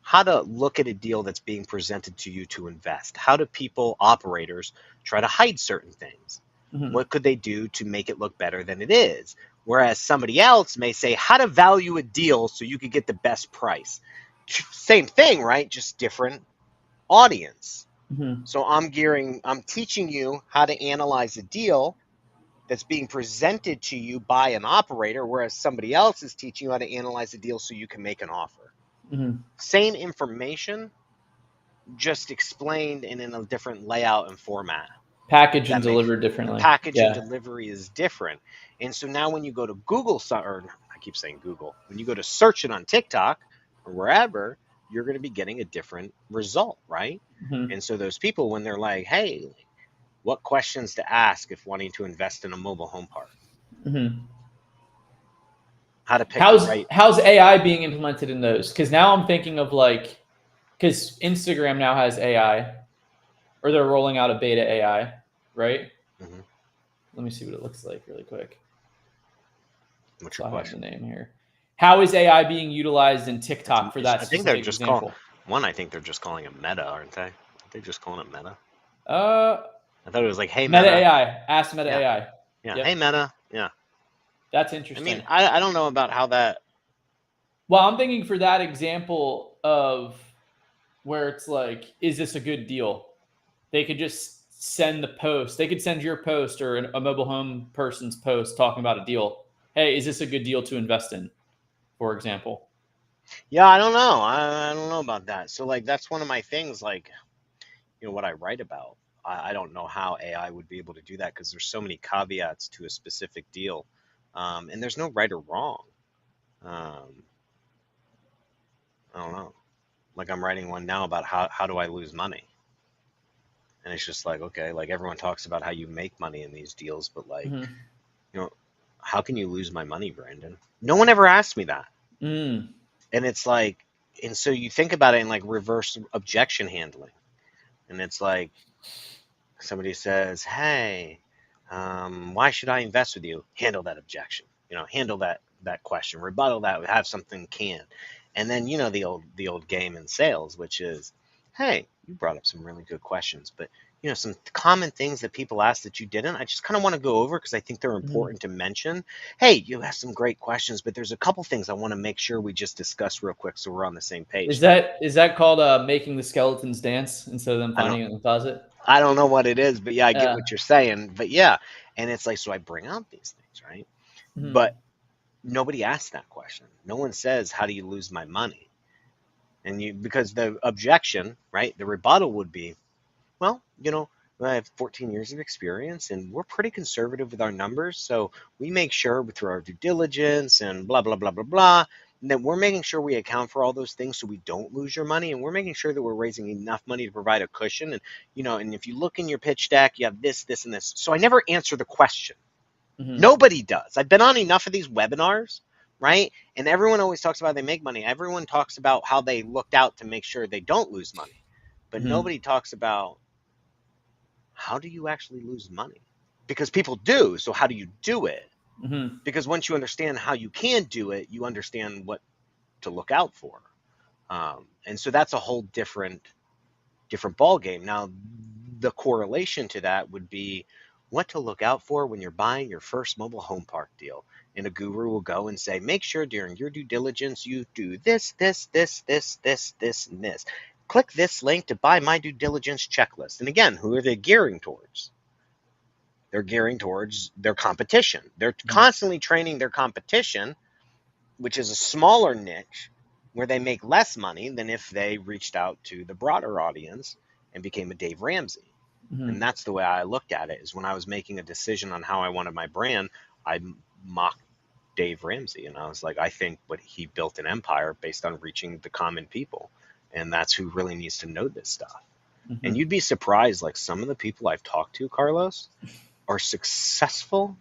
how to look at a deal that's being presented to you to invest. How do people, operators, try to hide certain things? Mm-hmm. What could they do to make it look better than it is? Whereas somebody else may say how to value a deal so you could get the best price. Same thing, right? Just different audience. Mm-hmm. So I'm teaching you how to analyze a deal that's being presented to you by an operator, whereas somebody else is teaching you how to analyze a deal so you can make an offer. Mm-hmm. Same information, just explained and in a different layout and format. Package and That makes delivered the differently. package and Yeah. delivery is different. And so now when you go to Google, or I keep saying Google, when you go to search it on TikTok or wherever, you're going to be getting a different result, right? Mm-hmm. And so those people, when they're like, hey, what questions to ask if wanting to invest in a mobile home park? Mm-hmm. How to pick the How's right. how's AI being implemented in those? Because now I'm thinking of like, because Instagram now has AI, or they're rolling out a beta AI, right? Mhm. Let me see what it looks like really quick. What's your So I have the question? name here. How is AI being utilized in TikTok for that I think they're specific just call example? one. I think they're just calling it Meta, aren't they? Are they just calling it Meta? Uh, I thought it was like, hey Meta Meta. AI. Ask Meta Yeah, AI. yeah. Hey Yep, Meta. Yeah. that's I mean, interesting. I don't know about how that. Well, I'm thinking for that example of where it's like, is this a good deal? They could just send the post. They could send your post or a mobile home person's post talking about a deal. Hey, is this a good deal to invest in? For example. Yeah, I don't know. I don't know about that. So like, that's one of my things. Like, what I write about. I don't know how AI would be able to do that because there's so many caveats to a specific deal, and there's no right or wrong. Um, I don't know. Like I'm writing one now about how do I lose money, and it's just like okay, like everyone talks about how you make money in these deals, but like Mm-hmm. you know, how can you lose my money, Brandon? No one ever asked me that, Mm. and it's like, and so you think about it in like reverse objection handling, and it's like somebody says, "Hey, why should I invest with you?" Handle that objection. Handle that question, rebuttal that, have something canned, and then the old game in sales, which is, "Hey, you brought up some really good questions, but some common things that people ask that you didn't. I just kind of want to go over because I think they're Mm-hmm. important to mention. Hey, you have some great questions, but there's a couple things I want to make sure we just discuss real quick so we're on the same page." Is that called making the skeletons dance instead of them I don't finding it in the closet? I don't know what it is, but yeah, I get Uh, what you're saying. But yeah, and it's like, so I bring out these things, right? But mm-hmm. nobody asks that question. No one says, "How do you lose my money?" And because the objection, right, the rebuttal would be, well, I have 14 years of experience and we're pretty conservative with our numbers. So we make sure through our due diligence and blah, blah, blah, blah, blah, and that we're making sure we account for all those things so we don't lose your money. And we're making sure that we're raising enough money to provide a cushion. And if you look in your pitch deck, you have this, this, and this. So I never answer the question. Mm-hmm. Nobody does. I've been on enough of these webinars, right? And everyone always talks about they make money. Everyone talks about how they looked out to make sure they don't lose money. But Mm-hmm. nobody talks about how do you actually lose money? Because people do. So how do you do it? Mm-hmm. Because once you understand how you can do it, you understand what to look out for. And so that's a whole different ball game. Now, the correlation to that would be what to look out for when you're buying your first mobile home park deal. And a guru will go and say, make sure during your due diligence you do this, this, this, this, this, this, and this. Click this link to buy my due diligence checklist. And again, who are they gearing towards? They're gearing towards their competition. They're constantly training their competition, which is a smaller niche where they make less money than if they reached out to the broader audience and became a Dave Ramsey. And that's the way I looked at it, is when I was making a decision on how I wanted my brand, I mocked Dave Ramsey. And I was like, I think what he built an empire based on reaching the common people. And that's who really needs to know this stuff. And you'd be surprised, like some of the people I've talked to, Carlos, are successful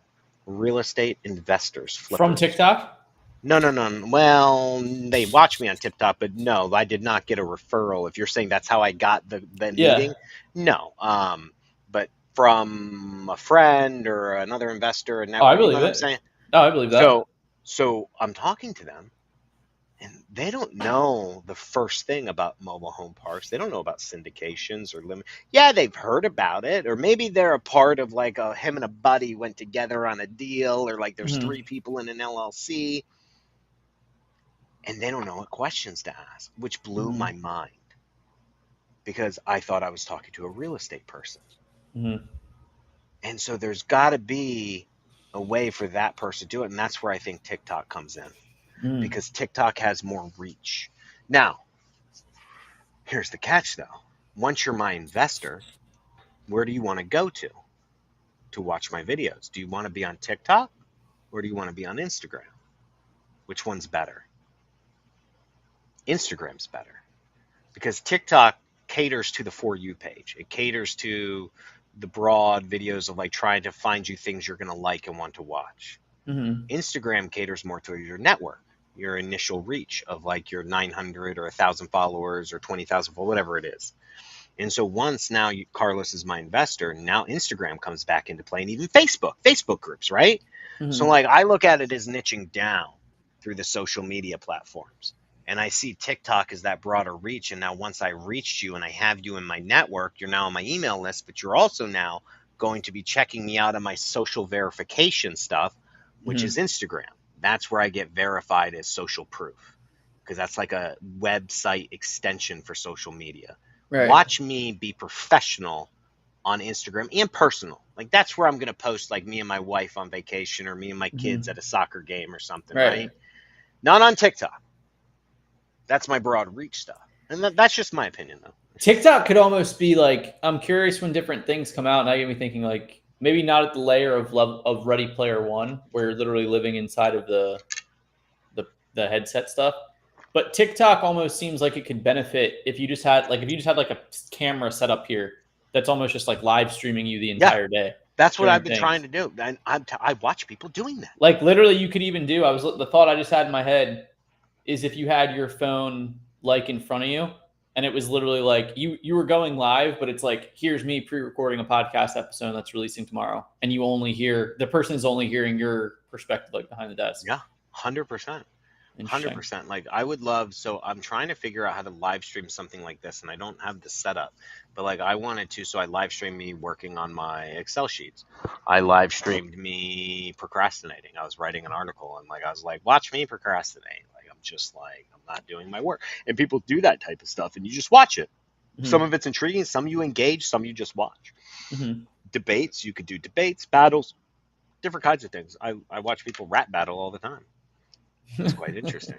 real estate investors. Flippers. From TikTok? No. Well, they watch me on TikTok, but no, I did not get a referral. If you're saying that's how I got the meeting, no. But from a friend or another investor, and I believe you know it. what I'm saying? Oh, I believe that. So I'm talking to them, and they don't know the first thing about mobile home parks. They don't know about syndications or limit. Yeah, they've heard about it, or maybe they're a part of like him and a buddy went together on a deal, or like there's 3 people in an LLC. And they don't know what questions to ask, which blew my mind, because I thought I was talking to a real estate person. And so there's got to be a way for that person to do it. And that's where I think TikTok comes in, because TikTok has more reach. Now, here's the catch, though. Once you're my investor, where do you want to go to watch my videos? Do you want to be on TikTok, or do you want to be on Instagram? Which one's better? Instagram's better, because TikTok caters to the For You page. It caters to the broad videos of like trying to find you things you're going to like and want to watch. Instagram caters more to your network, your initial reach of like your 900 or 1,000 followers or 20,000, whatever it is. And so once now Carlos is my investor, now Instagram comes back into play, and even Facebook groups, right? So like I look at it as niching down through the social media platforms. And I see TikTok as that broader reach. And now once I reached you and I have you in my network, you're now on my email list, but you're also now going to be checking me out on my social verification stuff, which is Instagram. That's where I get verified as social proof, because that's like a website extension for social media. Right. Watch me be professional on Instagram and personal. Like that's where I'm going to post like me and my wife on vacation, or me and my kids at a soccer game or something, right? Not on TikTok. That's my broad reach stuff. And that's just my opinion, though. TikTok could almost be like, I'm curious when different things come out. Now you get me thinking, like, maybe not at the layer of Ready Player One, where you're literally living inside of the headset stuff. But TikTok almost seems like it could benefit if you just had like a camera set up here that's almost just like live streaming you the entire day. That's what I've been trying to do. And I watch people doing that. Like literally, you could even do. The thought I just had in my head is if you had your phone like in front of you, and it was literally like you were going live, but it's like, here's me pre-recording a podcast episode that's releasing tomorrow, and you only hear the person is only hearing your perspective, like behind the desk. Yeah, 100%. 100%. Like I would love, so I'm trying to figure out how to live stream something like this, and I don't have the setup, but like I wanted to, so I live streamed me working on my Excel sheets. I live streamed me procrastinating. I was writing an article, and like I was like, watch me procrastinate. Like I'm just like, I'm not doing my work. And people do that type of stuff, and you just watch it. Some of it's intriguing, some you engage, some you just watch. Debates, you could do debates, battles, different kinds of things. I watch people rap battle all the time. It's quite interesting.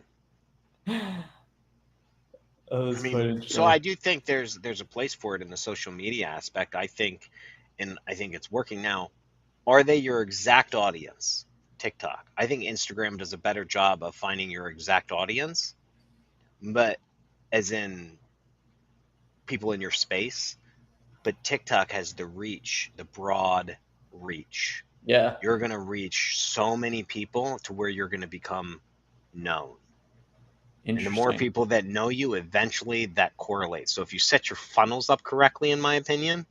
So I do think there's a place for it in the social media aspect. I think it's working now. Are they your exact audience? TikTok. I think Instagram does a better job of finding your exact audience, but as in people in your space. But TikTok has the reach, the broad reach. Yeah. You're going to reach so many people to where you're going to become known. And the more people that know you, eventually that correlates. So if you set your funnels up correctly, in my opinion,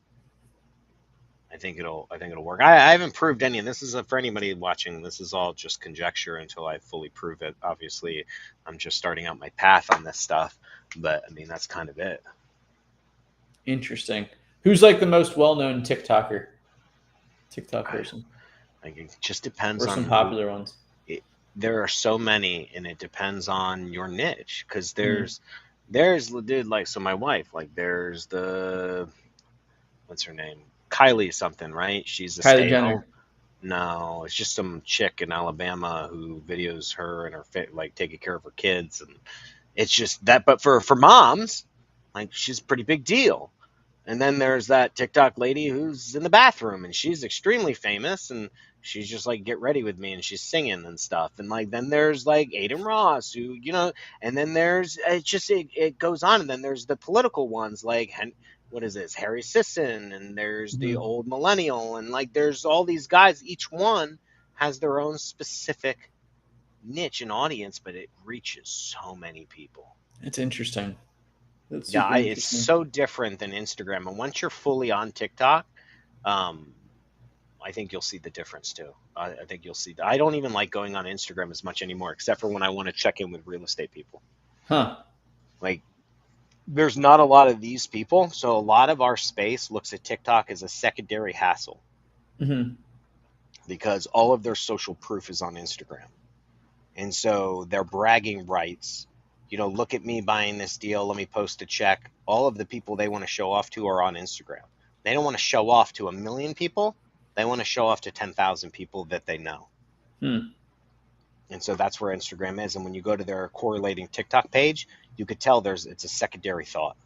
I think it'll work. I haven't proved any, and this is for anybody watching. This is all just conjecture until I fully prove it. Obviously, I'm just starting out my path on this stuff, but I mean that's kind of it. Interesting. Who's like the most well-known TikTok I, person, like it just depends or some on who. popular ones? It, there are so many, and it depends on your niche. Because Mm. there's the dude like so my wife like there's the what's her name, Kylie something, right? She's a Kylie stay at home. Jenner. No, it's just some chick in Alabama who videos her and her like taking care of her kids, and it's just that. But for moms, like she's a pretty big deal. And then there's that TikTok lady who's in the bathroom and she's extremely famous and she's just like get ready with me and she's singing and stuff. And like then there's like Aiden Ross who, and then there's it goes on and then there's the political ones like what is this? Harry Sisson and there's the Mm-hmm. old millennial and like there's all these guys, each one has their own specific niche and audience, but it reaches so many people. It's interesting. That's Yeah, super it's interesting. so different than Instagram. And once you're fully on TikTok, um, I think you'll see the difference too. I think you'll see. I don't even like going on Instagram as much anymore, except for when I want to check in with real estate people. Huh. Like, there's not a lot of these people, so a lot of our space looks at TikTok as a secondary hassle Mm-hmm. because all of their social proof is on Instagram. And so their bragging rights, look at me buying this deal, let me post a check. All of the people they want to show off to are on Instagram. They don't want to show off to a million people. They want to show off to 10,000 people that they know. Hmm. And so that's where Instagram is. And when you go to their correlating TikTok page, you could tell it's a secondary thought.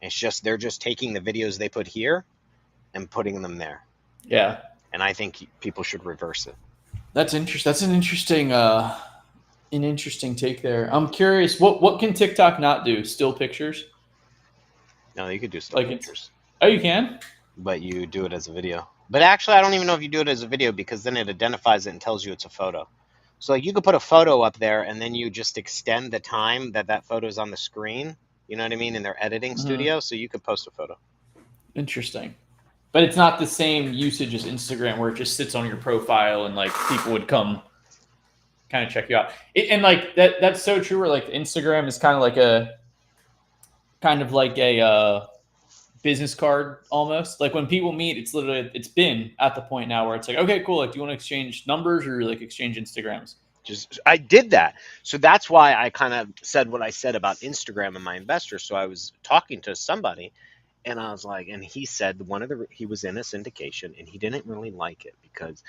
It's just they're just taking the videos they put here and putting them there. Yeah. And I think people should reverse it. That's interesting. That's an interesting take there. I'm curious. What can TikTok not do? Still pictures? No, you could do still Like it's. pictures, Oh, you can. but you do it as a video. But actually, I don't even know if you do it as a video because then it identifies it and tells you it's a photo. So like you could put a photo up there and then you just extend the time that photo is on the screen. You know what I mean? In their editing Mm-hmm. studio, so you could post a photo. Interesting. But it's not the same usage as Instagram, where it just sits on your profile and like people would come kind of check you out. And like that's so true. Where like Instagram is kind of like a business card almost. Like when people meet, it's been at the point now where it's like, okay, cool. Like, do you want to exchange numbers or like exchange Instagrams? Just I did that. So that's why I kind of said what I said about Instagram and my investors. So I was talking to somebody and I was like, and he said he was in a syndication and he didn't really like it because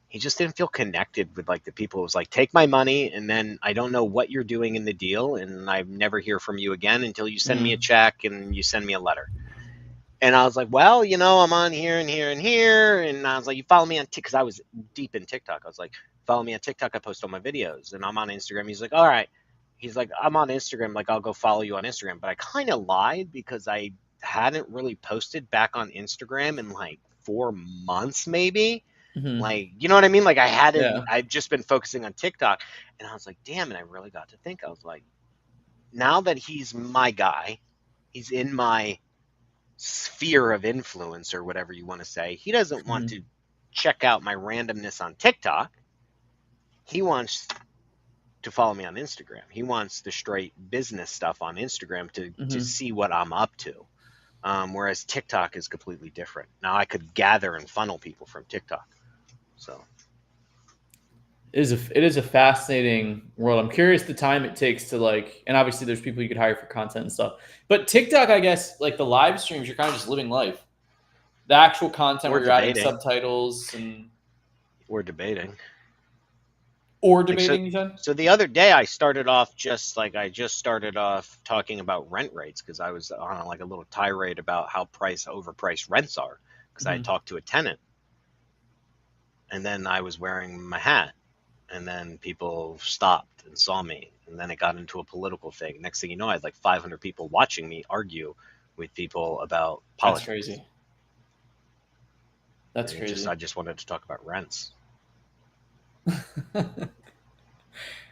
he just didn't feel connected with like the people. It was like, take my money and then I don't know what you're doing in the deal and I never hear from you again until you send me a Mm. check and you send me a letter. And I was like, well, I'm on here and here and here. And I was like, you follow me on TikTok, because I was deep in TikTok. I was like, follow me on TikTok. I post all my videos. And I'm on Instagram. He's like, all right. He's like, I'm on Instagram. Like, I'll go follow you on Instagram. But I kind of lied because I hadn't really posted back on Instagram in like 4 months, maybe. Mm-hmm. Like, you know what I mean? Like, Yeah. I've just been focusing on TikTok. And I was like, damn. And I really got to think. I was like, now that he's my guy, he's in my sphere of influence or whatever you want to say. He doesn't want Mm-hmm. to check out my randomness on TikTok. He wants to follow me on Instagram. He wants the straight business stuff on Instagram to Mm-hmm. see what I'm up to. Whereas TikTok is completely different. Now I could gather and funnel people from TikTok. So It is a fascinating world. I'm curious the time it takes to like, and obviously there's people you could hire for content and stuff. But TikTok, I guess, like the live streams, you're kind of just living life. The actual content we're where you're adding debating. subtitles and We're debating. or Like so, debating, you said? so the other day I just started off talking about rent rates because I was on like a little tirade about how overpriced rents are because I had Mm-hmm. talked to a tenant and then I was wearing my hat and then people stopped and saw me and then it got into a political thing. Next thing you know, I had like 500 people watching me argue with people about That's politics. crazy. That's And crazy. I just wanted to talk about rents.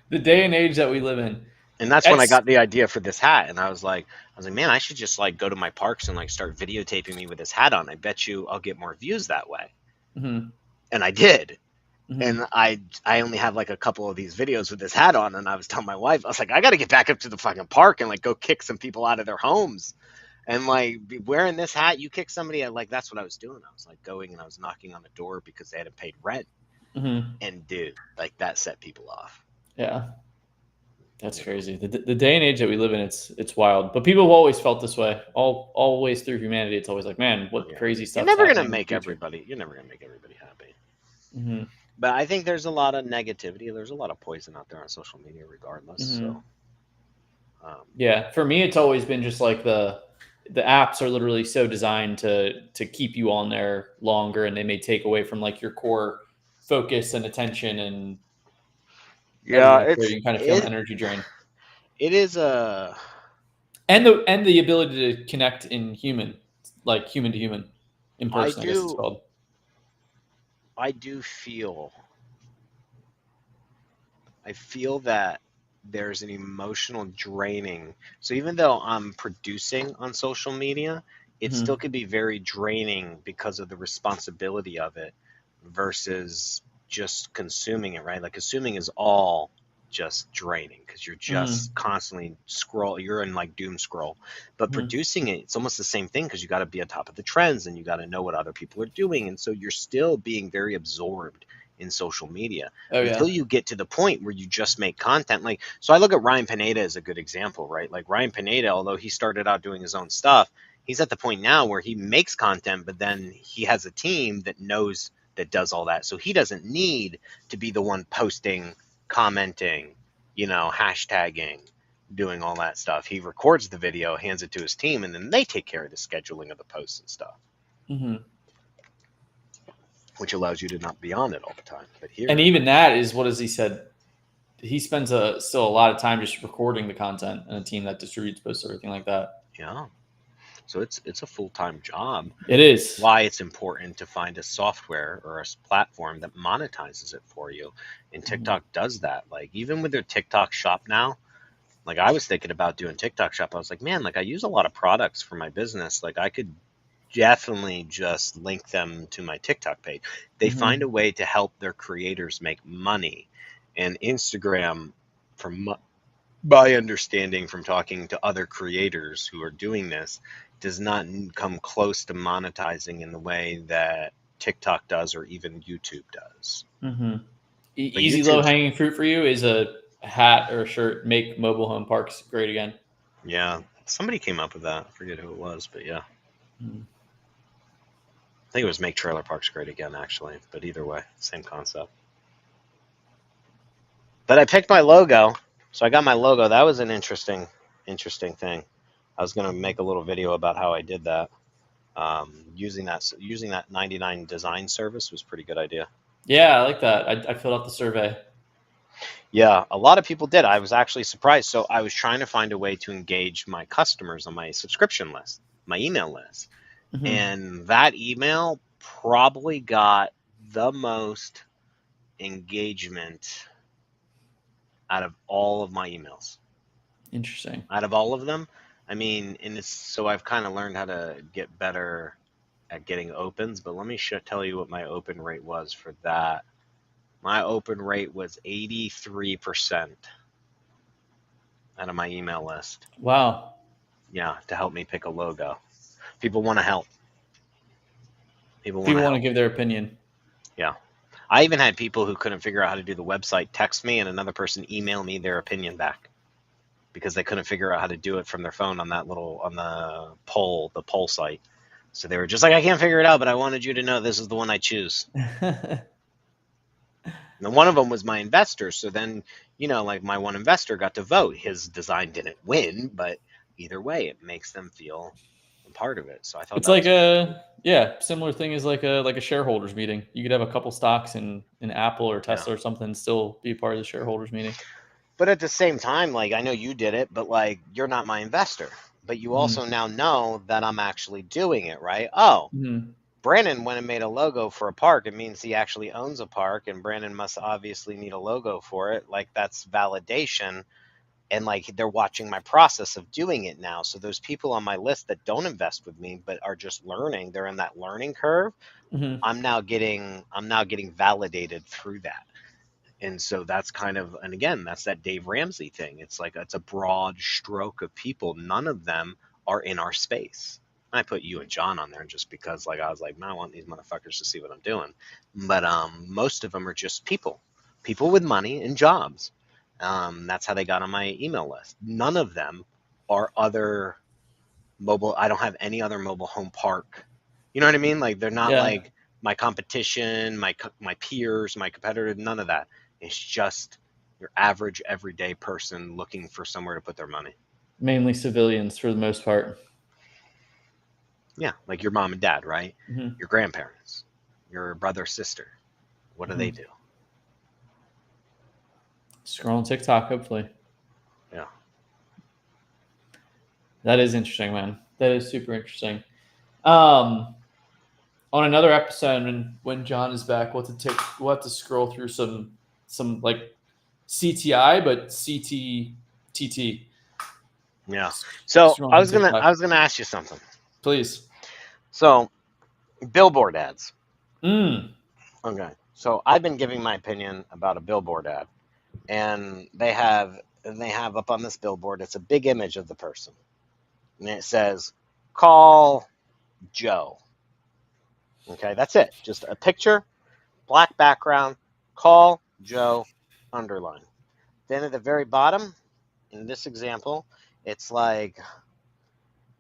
The day and age that we live in. And that's when I It's got the idea for this hat. And I was like, man, I should just like go to my parks and like start videotaping me with this hat on. I bet you I'll get more views that way. mm-hmm. And I did. Mm-hmm. And I only have like a couple of these videos with this hat on. And I was telling my wife, I was like, I got to get back up to the fucking park and like go kick some people out of their homes. And like wearing this hat, you kick somebody out. Like that's what I was doing. I was like going and I was knocking on the door because they hadn't paid rent. Hmm. And dude, like that set people off. Yeah, that's You know, crazy. The day and age that we live in, it's wild. But people have always felt this way. Always through humanity, it's always like, man, what yeah. crazy stuff's happening in the future. You're never gonna make everybody happy. Hmm. But I think there's a lot of negativity. There's a lot of poison out there on social media, regardless. So, Hmm. um, Yeah, for me, it's always been just like the apps are literally so designed to keep you on there longer, and they may take away from like your core focus and attention and everything yeah, else, where you can kind of feel an it energy drain. it is a And the ability to connect in human, like human to human, in I person, I guess it's do called. I do feel I feel that there's an emotional draining. So even though I'm producing on social media, it still Hmm. could be very draining because of the responsibility of it versus just consuming it, right? Like consuming is all just draining because you're just Hmm. constantly you're in like doom scroll. But Hmm. producing it, it's almost the same thing because you got to be on top of the trends and you got to know what other people are doing. And so you're still being very absorbed in social media Oh until yeah. you get to the point where you just make content. Like, so I look at Ryan Pineda as a good example, right? Like Ryan Pineda, although he started out doing his own stuff, he's at the point now where he makes content, but then he has a team that knows that does all that. So he doesn't need to be the one posting, commenting, hashtagging, doing all that stuff. He records the video, hands it to his team, and then they take care of the scheduling of the posts and stuff, Hmm. which allows you to not be on it all the time. But And here, even that is what has he said? He spends still a lot of time just recording the content and a team that distributes posts, everything like that. yeah. So it's a full-time job. It It's is. why it's important to find a software or a platform that monetizes it for you. And Mhm. TikTok does that. Like even with their TikTok shop now, like I was thinking about doing TikTok shop. I was like, man, like I use a lot of products for my business. Like I could definitely just link them to my TikTok page. They find a Mhm. way to help their creators make money. And Instagram, from my understanding from talking to other creators who are doing this, does not come close to monetizing in the way that TikTok does or even YouTube does. Mhm. But Easy low YouTube's, hanging fruit for you is a hat or a shirt. Make mobile home parks great again. yeah, somebody came up with that. I forget who it was, but yeah. Mhm. I think it was Make Trailer Parks Great Again, actually. But either way, same concept. But I picked my logo, so I got my logo. That was an interesting thing. I was gonna make a little video about how I did that. Using that 99 design service was a pretty good idea. Yeah, I like that. I filled out the survey. Yeah, a lot of people did. I was actually surprised. So I was trying to find a way to engage my customers on my subscription list, my email list. Mhm. And that email probably got the most engagement out of all of my emails. Interesting. Out of all of them, I mean, and it's so I've kind of learned how to get better at getting opens, but let me tell you what my open rate was for that. My open rate was 83% out of my email list. Wow. Yeah, to help me pick a logo. People want to help. People want People to want to help. give their opinion. Yeah. I even had people who couldn't figure out how to do the website text me and another person email me their opinion back because they couldn't figure out how to do it from their phone on the poll site. So they were just like, I can't figure it out, but I wanted you to know this is the one I choose. And one of them was my investor. So then, like my one investor got to vote. His design didn't win, but either way, it makes them feel a part of it. So I thought It's that like was pretty cool. a similar thing as like a shareholders meeting. You could have a couple stocks in Apple or Yeah. Tesla or something, and still be a part of the shareholders meeting. But at the same time, like I know you did it, but like you're not my investor. But you Mhm. also now know that I'm actually doing it, right? Oh, Mhm. Brandon went and made a logo for a park. It means he actually owns a park, and Brandon must obviously need a logo for it. Like that's validation. And like they're watching my process of doing it now. So those people on my list that don't invest with me but are just learning, they're in that learning curve. Mhm. I'm now getting validated through that. And so that's kind of, and again, that's that Dave Ramsey thing. It's like it's a broad stroke of people. None of them are in our space. I put you and John on there just because, like, I was like, man, I want these motherfuckers to see what I'm doing. But most of them are just people with money and jobs. That's how they got on my email list. None of them are other mobile. I don't have any other mobile home park. You know what I mean? Like, they're not Yeah. like my competition, my peers, my competitors. None of that. It's just your average everyday person looking for somewhere to put their money. Mainly civilians for the most part. Yeah, like your mom and dad, right? Mm-hmm. Your grandparents, your brother, sister. What do they do? Scrolling TikTok, hopefully. Yeah. That is interesting, man. That is super interesting. On another episode, when John is back, we'll have to scroll through some like CTI, but CTTT. Yeah. So Scrolling I was through gonna TikTok. ask you something. Please. So billboard ads. Mm. Okay. So I've been giving my opinion about a billboard ad, and they have up on this billboard, it's a big image of the person, and it says, "Call Joe." Okay, that's it. Just a picture, black background, "Call Joe," underline. Then at the very bottom, in this example, it's like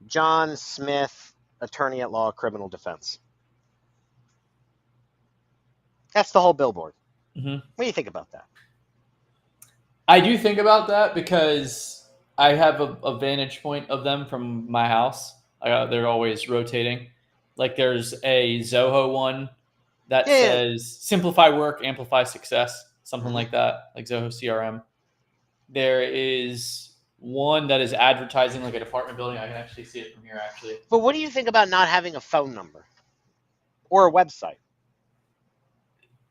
John Smith, attorney at law, criminal defense. That's the whole billboard. Mm-hmm. What do you think about that? I do think about that because I have a vantage point of them from my house. They're always rotating. Like there's a Zoho one that says simplify work, amplify success, something like that, like Zoho CRM. There is one that is advertising like an apartment building. I can actually see it from here, actually. But what do you think about not having a phone number or a website?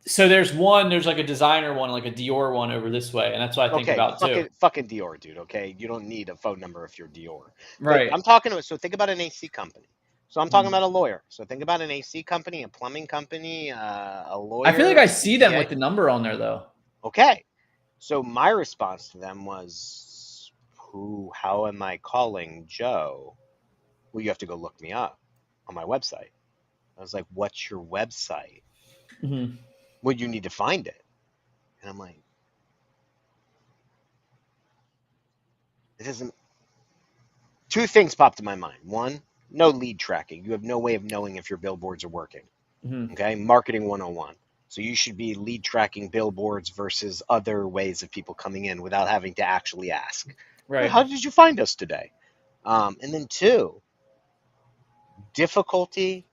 So there's like a designer one, like a Dior one over this way, and that's what I think about too. Fucking Dior, dude. Okay, you don't need a phone number if you're Dior. Right. But I'm talking to. So think about an AC company. So I'm talking about a lawyer. So think about an AC company, a plumbing company, a lawyer. I feel like I see them with the number on there though. Okay. So my response to them was, how am I calling Joe? Well, you have to go look me up on my website. I was like, what's your website? Mm-hmm. Well, you need to find it. And I'm like, it isn't. Two things popped in my mind. One, no lead tracking. You have no way of knowing if your billboards are working. Mm-hmm. Okay, marketing 101. So you should be lead tracking billboards versus other ways of people coming in without having to actually ask. Right. Hey, how did you find us today? And then two, difficulty,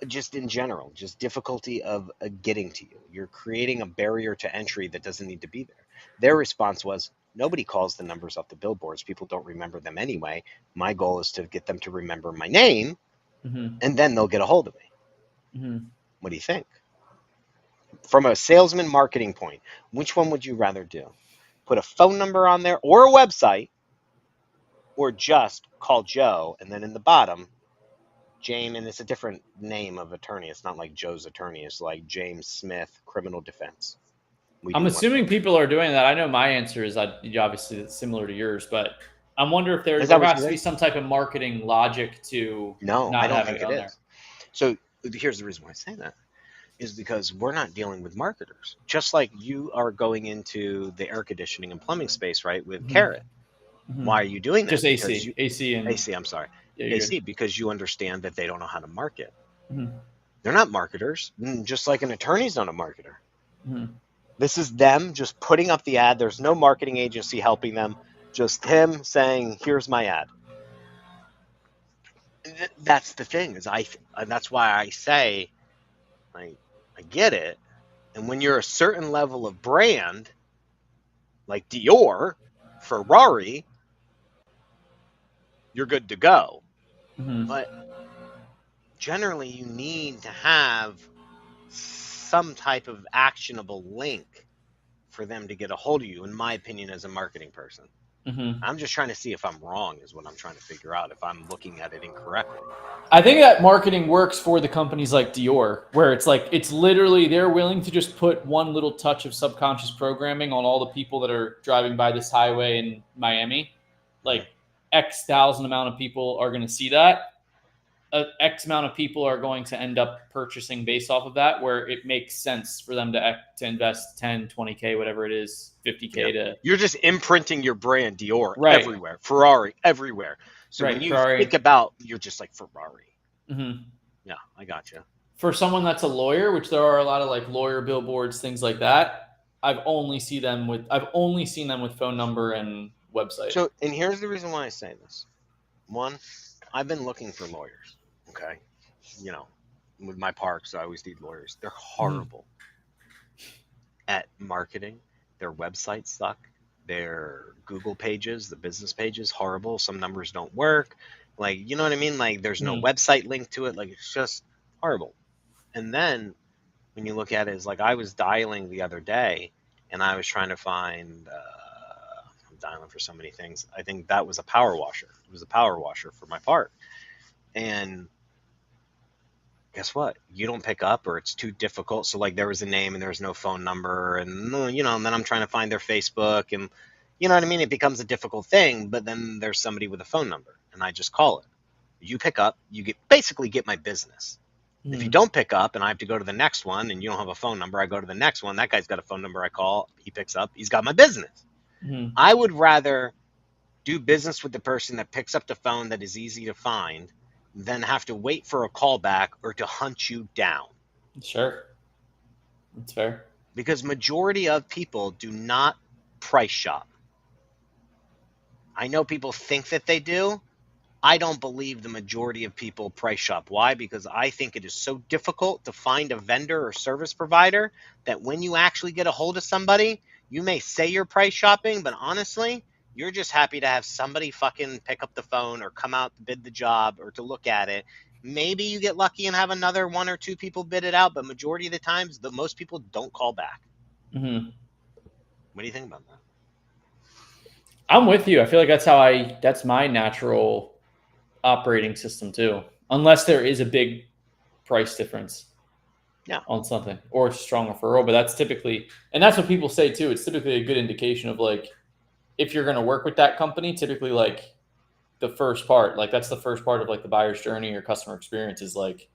just in general, just difficulty of getting to you. You're creating a barrier to entry that doesn't need to be there. Their response was, nobody calls the numbers off the billboards. People don't remember them anyway. My goal is to get them to remember my name, and then they'll get a hold of me. Mm-hmm. What do you think? From a salesman marketing point, which one would you rather do? Put a phone number on there or a website, or just call Joe, and then in the bottom, James, and it's a different name of attorney. It's not like Joe's attorney. It's like James Smith, criminal defense. I'm assuming people are doing that. I know my answer is obviously it's similar to yours, but I wonder if there has to be some type of marketing logic to no, not I don't having think it it on is. So here's the reason why I say that is because we're not dealing with marketers. Just like you are going into the air conditioning and plumbing space, right, with Carrot. Mm-hmm. Why are you doing that? Just AC. I'm sorry. Yeah, AC, because you understand that they don't know how to market. Mm-hmm. They're not marketers, just like an attorney's not a marketer. Mm-hmm. This is them just putting up the ad. There's no marketing agency helping them. Just him saying, here's my ad. That's the thing. That's why I say, I get it. And when you're a certain level of brand, like Dior, Ferrari, you're good to go. Mm-hmm. But generally, you need to have some type of actionable link for them to get a hold of you, in my opinion, as a marketing person. Mm-hmm. I'm just trying to see if I'm wrong, is what I'm trying to figure out, if I'm looking at it incorrectly. I think that marketing works for the companies like Dior, where it's literally they're willing to just put one little touch of subconscious programming on all the people that are driving by this highway in Miami. Like, X thousand amount of people are going to see that. X amount of people are going to end up purchasing based off of that, where it makes sense for them to invest 10, 20K, whatever it is, 50K to. You're just imprinting your brand, Dior, Right. everywhere, Ferrari, everywhere. So Right, when you Ferrari. think about, you're just like Ferrari. Mm-hmm. Yeah, I got you. For someone that's a lawyer, which there are a lot of like lawyer billboards, things like that, I've only seen them with phone number and website. So, and here's the reason why I say this. One, I've been looking for lawyers. Okay, you know, with my parks, I always need lawyers. They're horrible at marketing. Their websites suck. Their Google pages, the business pages, horrible. Some numbers don't work. Like, you know what I mean? Like, there's no website link to it. Like, it's just horrible. And then when you look at it, it's like I was dialing the other day, and I was trying to find. I'm dialing for so many things. I think that was a power washer. It was a power washer for my park, and guess what? You don't pick up, or it's too difficult. So like there was a name and there was no phone number, and you know, and then I'm trying to find their Facebook, and you know what I mean? It becomes a difficult thing, but then there's somebody with a phone number, and I just call it. You pick up, you basically get my business. If you don't pick up and I have to go to the next one and you don't have a phone number, I go to the next one. That guy's got a phone number. I call, he picks up, he's got my business. I would rather do business with the person that picks up the phone that is easy to find than have to wait for a call back or to hunt you down. Sure. That's fair. Because majority of people do not price shop. I know people think that they do. I don't believe the majority of people price shop. Why? Because I think it is so difficult to find a vendor or service provider that when you actually get a hold of somebody, you may say you're price shopping, but honestly, you're just happy to have somebody fucking pick up the phone or come out to bid the job or to look at it. Maybe you get lucky and have another one or two people bid it out, but majority of the times, most people don't call back. What do you think about that? I'm with you. I feel like that's my natural operating system too, unless there is a big price difference on something or strong referral. But that's typically, and that's what people say too, it's typically a good indication of like if you're going to work with that company, typically like the first part, like that's the first part of like the buyer's journey or customer experience is like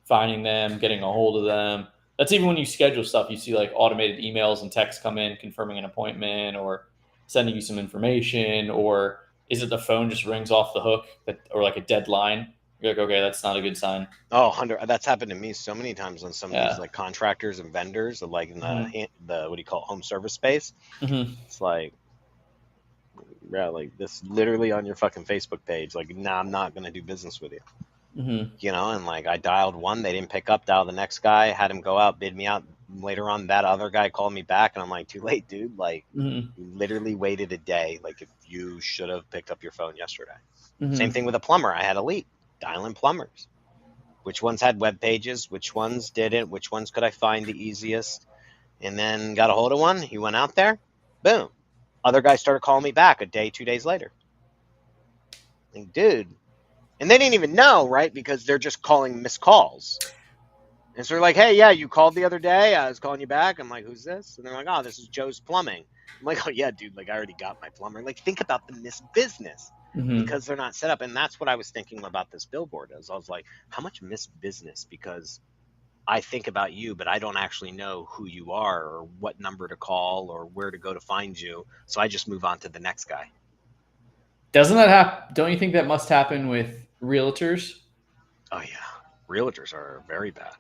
finding them, getting a hold of them. That's even when you schedule stuff, you see like automated emails and texts come in confirming an appointment or sending you some information, or is it the phone just rings off the hook or like a dead line? You're like, okay, that's not a good sign. Oh, 100. That's happened to me so many times on some of these like contractors and vendors, like in the what do you call it, home service space. It's like, yeah, like this literally on your fucking Facebook page. Like, nah, I'm not gonna do business with you. You know, and like I dialed one, they didn't pick up. Dialed the next guy, had him go out, bid me out. Later on, that other guy called me back, and I'm like, too late, dude. Like, you literally waited a day. Like, if you should have picked up your phone yesterday. Same thing with a plumber. I had a leak. Dialing plumbers. Which ones had web pages? Which ones didn't? Which ones could I find the easiest? And then got a hold of one. He went out there. Boom. Other guy started calling me back a day, 2 days later. Like, dude. And they didn't even know, right? Because they're just calling missed calls. And so they're like, hey, yeah, you called the other day. I was calling you back. I'm like, who's this? And they're like, oh, this is Joe's Plumbing. I'm like, oh, yeah, dude, like I already got my plumber. Like, think about the missed business because they're not set up. And that's what I was thinking about this billboard is I was like, how much missed business? Because I think about you, but I don't actually know who you are or what number to call or where to go to find you. So I just move on to the next guy. Doesn't that happen? Don't you think that must happen with realtors? Oh, yeah. Realtors are very bad.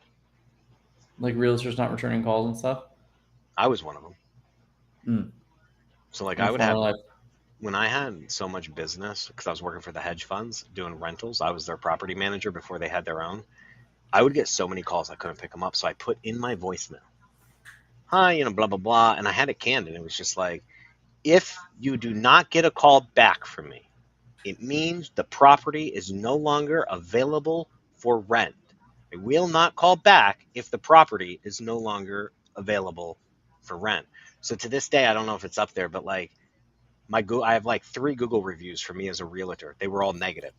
Like realtors not returning calls and stuff? I was one of them. So like I would have, when I had so much business, because I was working for the hedge funds doing rentals, I was their property manager before they had their own. I would get so many calls I couldn't pick them up. So I put in my voicemail, hi, you know, blah, blah, blah. And I had it canned and it was just like, if you do not get a call back from me, it means the property is no longer available for rent. I will not call back if the property is no longer available for rent. So to this day, I don't know if it's up there, but like I have like 3 Google reviews for me as a realtor. They were all negative.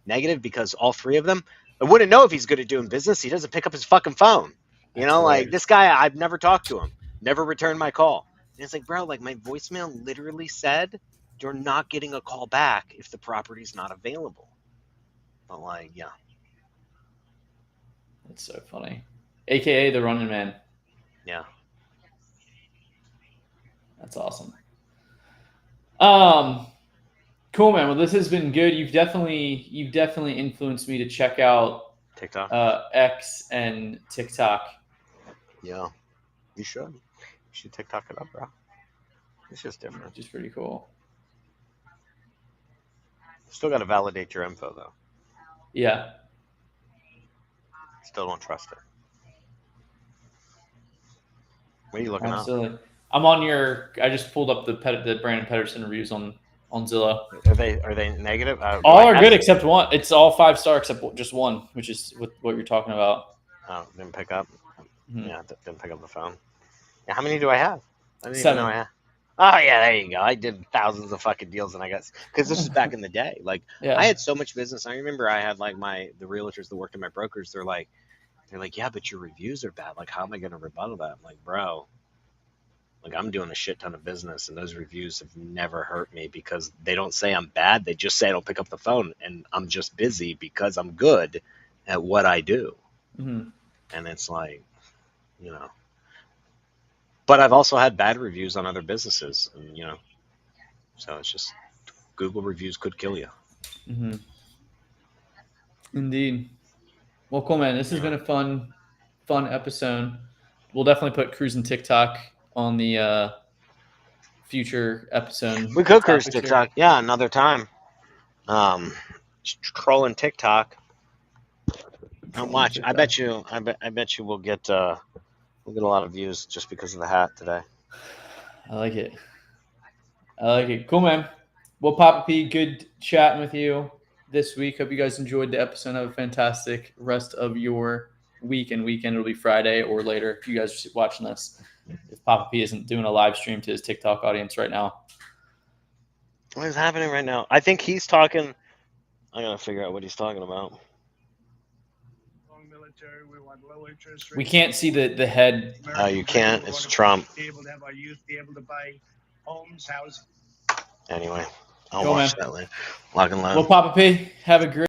Negative because all 3 of them, I wouldn't know if he's good at doing business. He doesn't pick up his fucking phone. You know, like this guy, I've never talked to him, never returned my call. And it's like, bro, like my voicemail literally said, you're not getting a call back if the property's not available. But like, yeah. That's so funny. AKA the Running Man. Yeah. That's awesome. Cool, man. Well, this has been good. You've definitely influenced me to check out TikTok. X and TikTok. Yeah. You should. You should TikTok it up, bro. It's just different. Which is pretty cool. Still got to validate your info, though. Yeah. Still don't trust it. What are you looking Absolutely. I'm on your. I just pulled up the Brandon Pedersen reviews on Zillow. Are they negative? All are good except one. It's all 5-star except just one, which is what you're talking about. Oh, didn't pick up. Mhm. Yeah, didn't pick up the phone. Yeah, how many do I have? I didn't 7. even know I had. Oh yeah, there you go. I did thousands of fucking deals, and I got because this is back in the day. Like Yeah. I had so much business. I remember I had like the realtors that worked in my brokers. They're like, yeah, but your reviews are bad. Like, how am I going to rebuttal that? I'm like, bro, like I'm doing a shit ton of business, and those reviews have never hurt me because they don't say I'm bad. They just say I don't pick up the phone, and I'm just busy because I'm good at what I do. Mm-hmm. And it's like, you know. But I've also had bad reviews on other businesses, and, you know, so it's just Google reviews could kill you. Mm-hmm. Indeed. Well, cool, man. This has been a fun episode. We'll definitely put cruising TikTok on the future episode. We could cruise TikTok, yeah, another time. Trolling TikTok. How much? I bet you we'll get a lot of views just because of the hat today. I like it. Cool, man. Well, Papa P, good chatting with you this week. Hope you guys enjoyed the episode. Have a fantastic rest of your week and weekend. It'll be Friday or later if you guys are watching this. If Papa P isn't doing a live stream to his TikTok audience right now. What is happening right now? I think he's talking. I gotta figure out what he's talking about. We can't see the head. Oh, you can't. It's Trump. Able to have our youth be able to buy homes, houses. Anyway, I'll Go, watch man. that later. Lock and load. Well, Papa P, have a great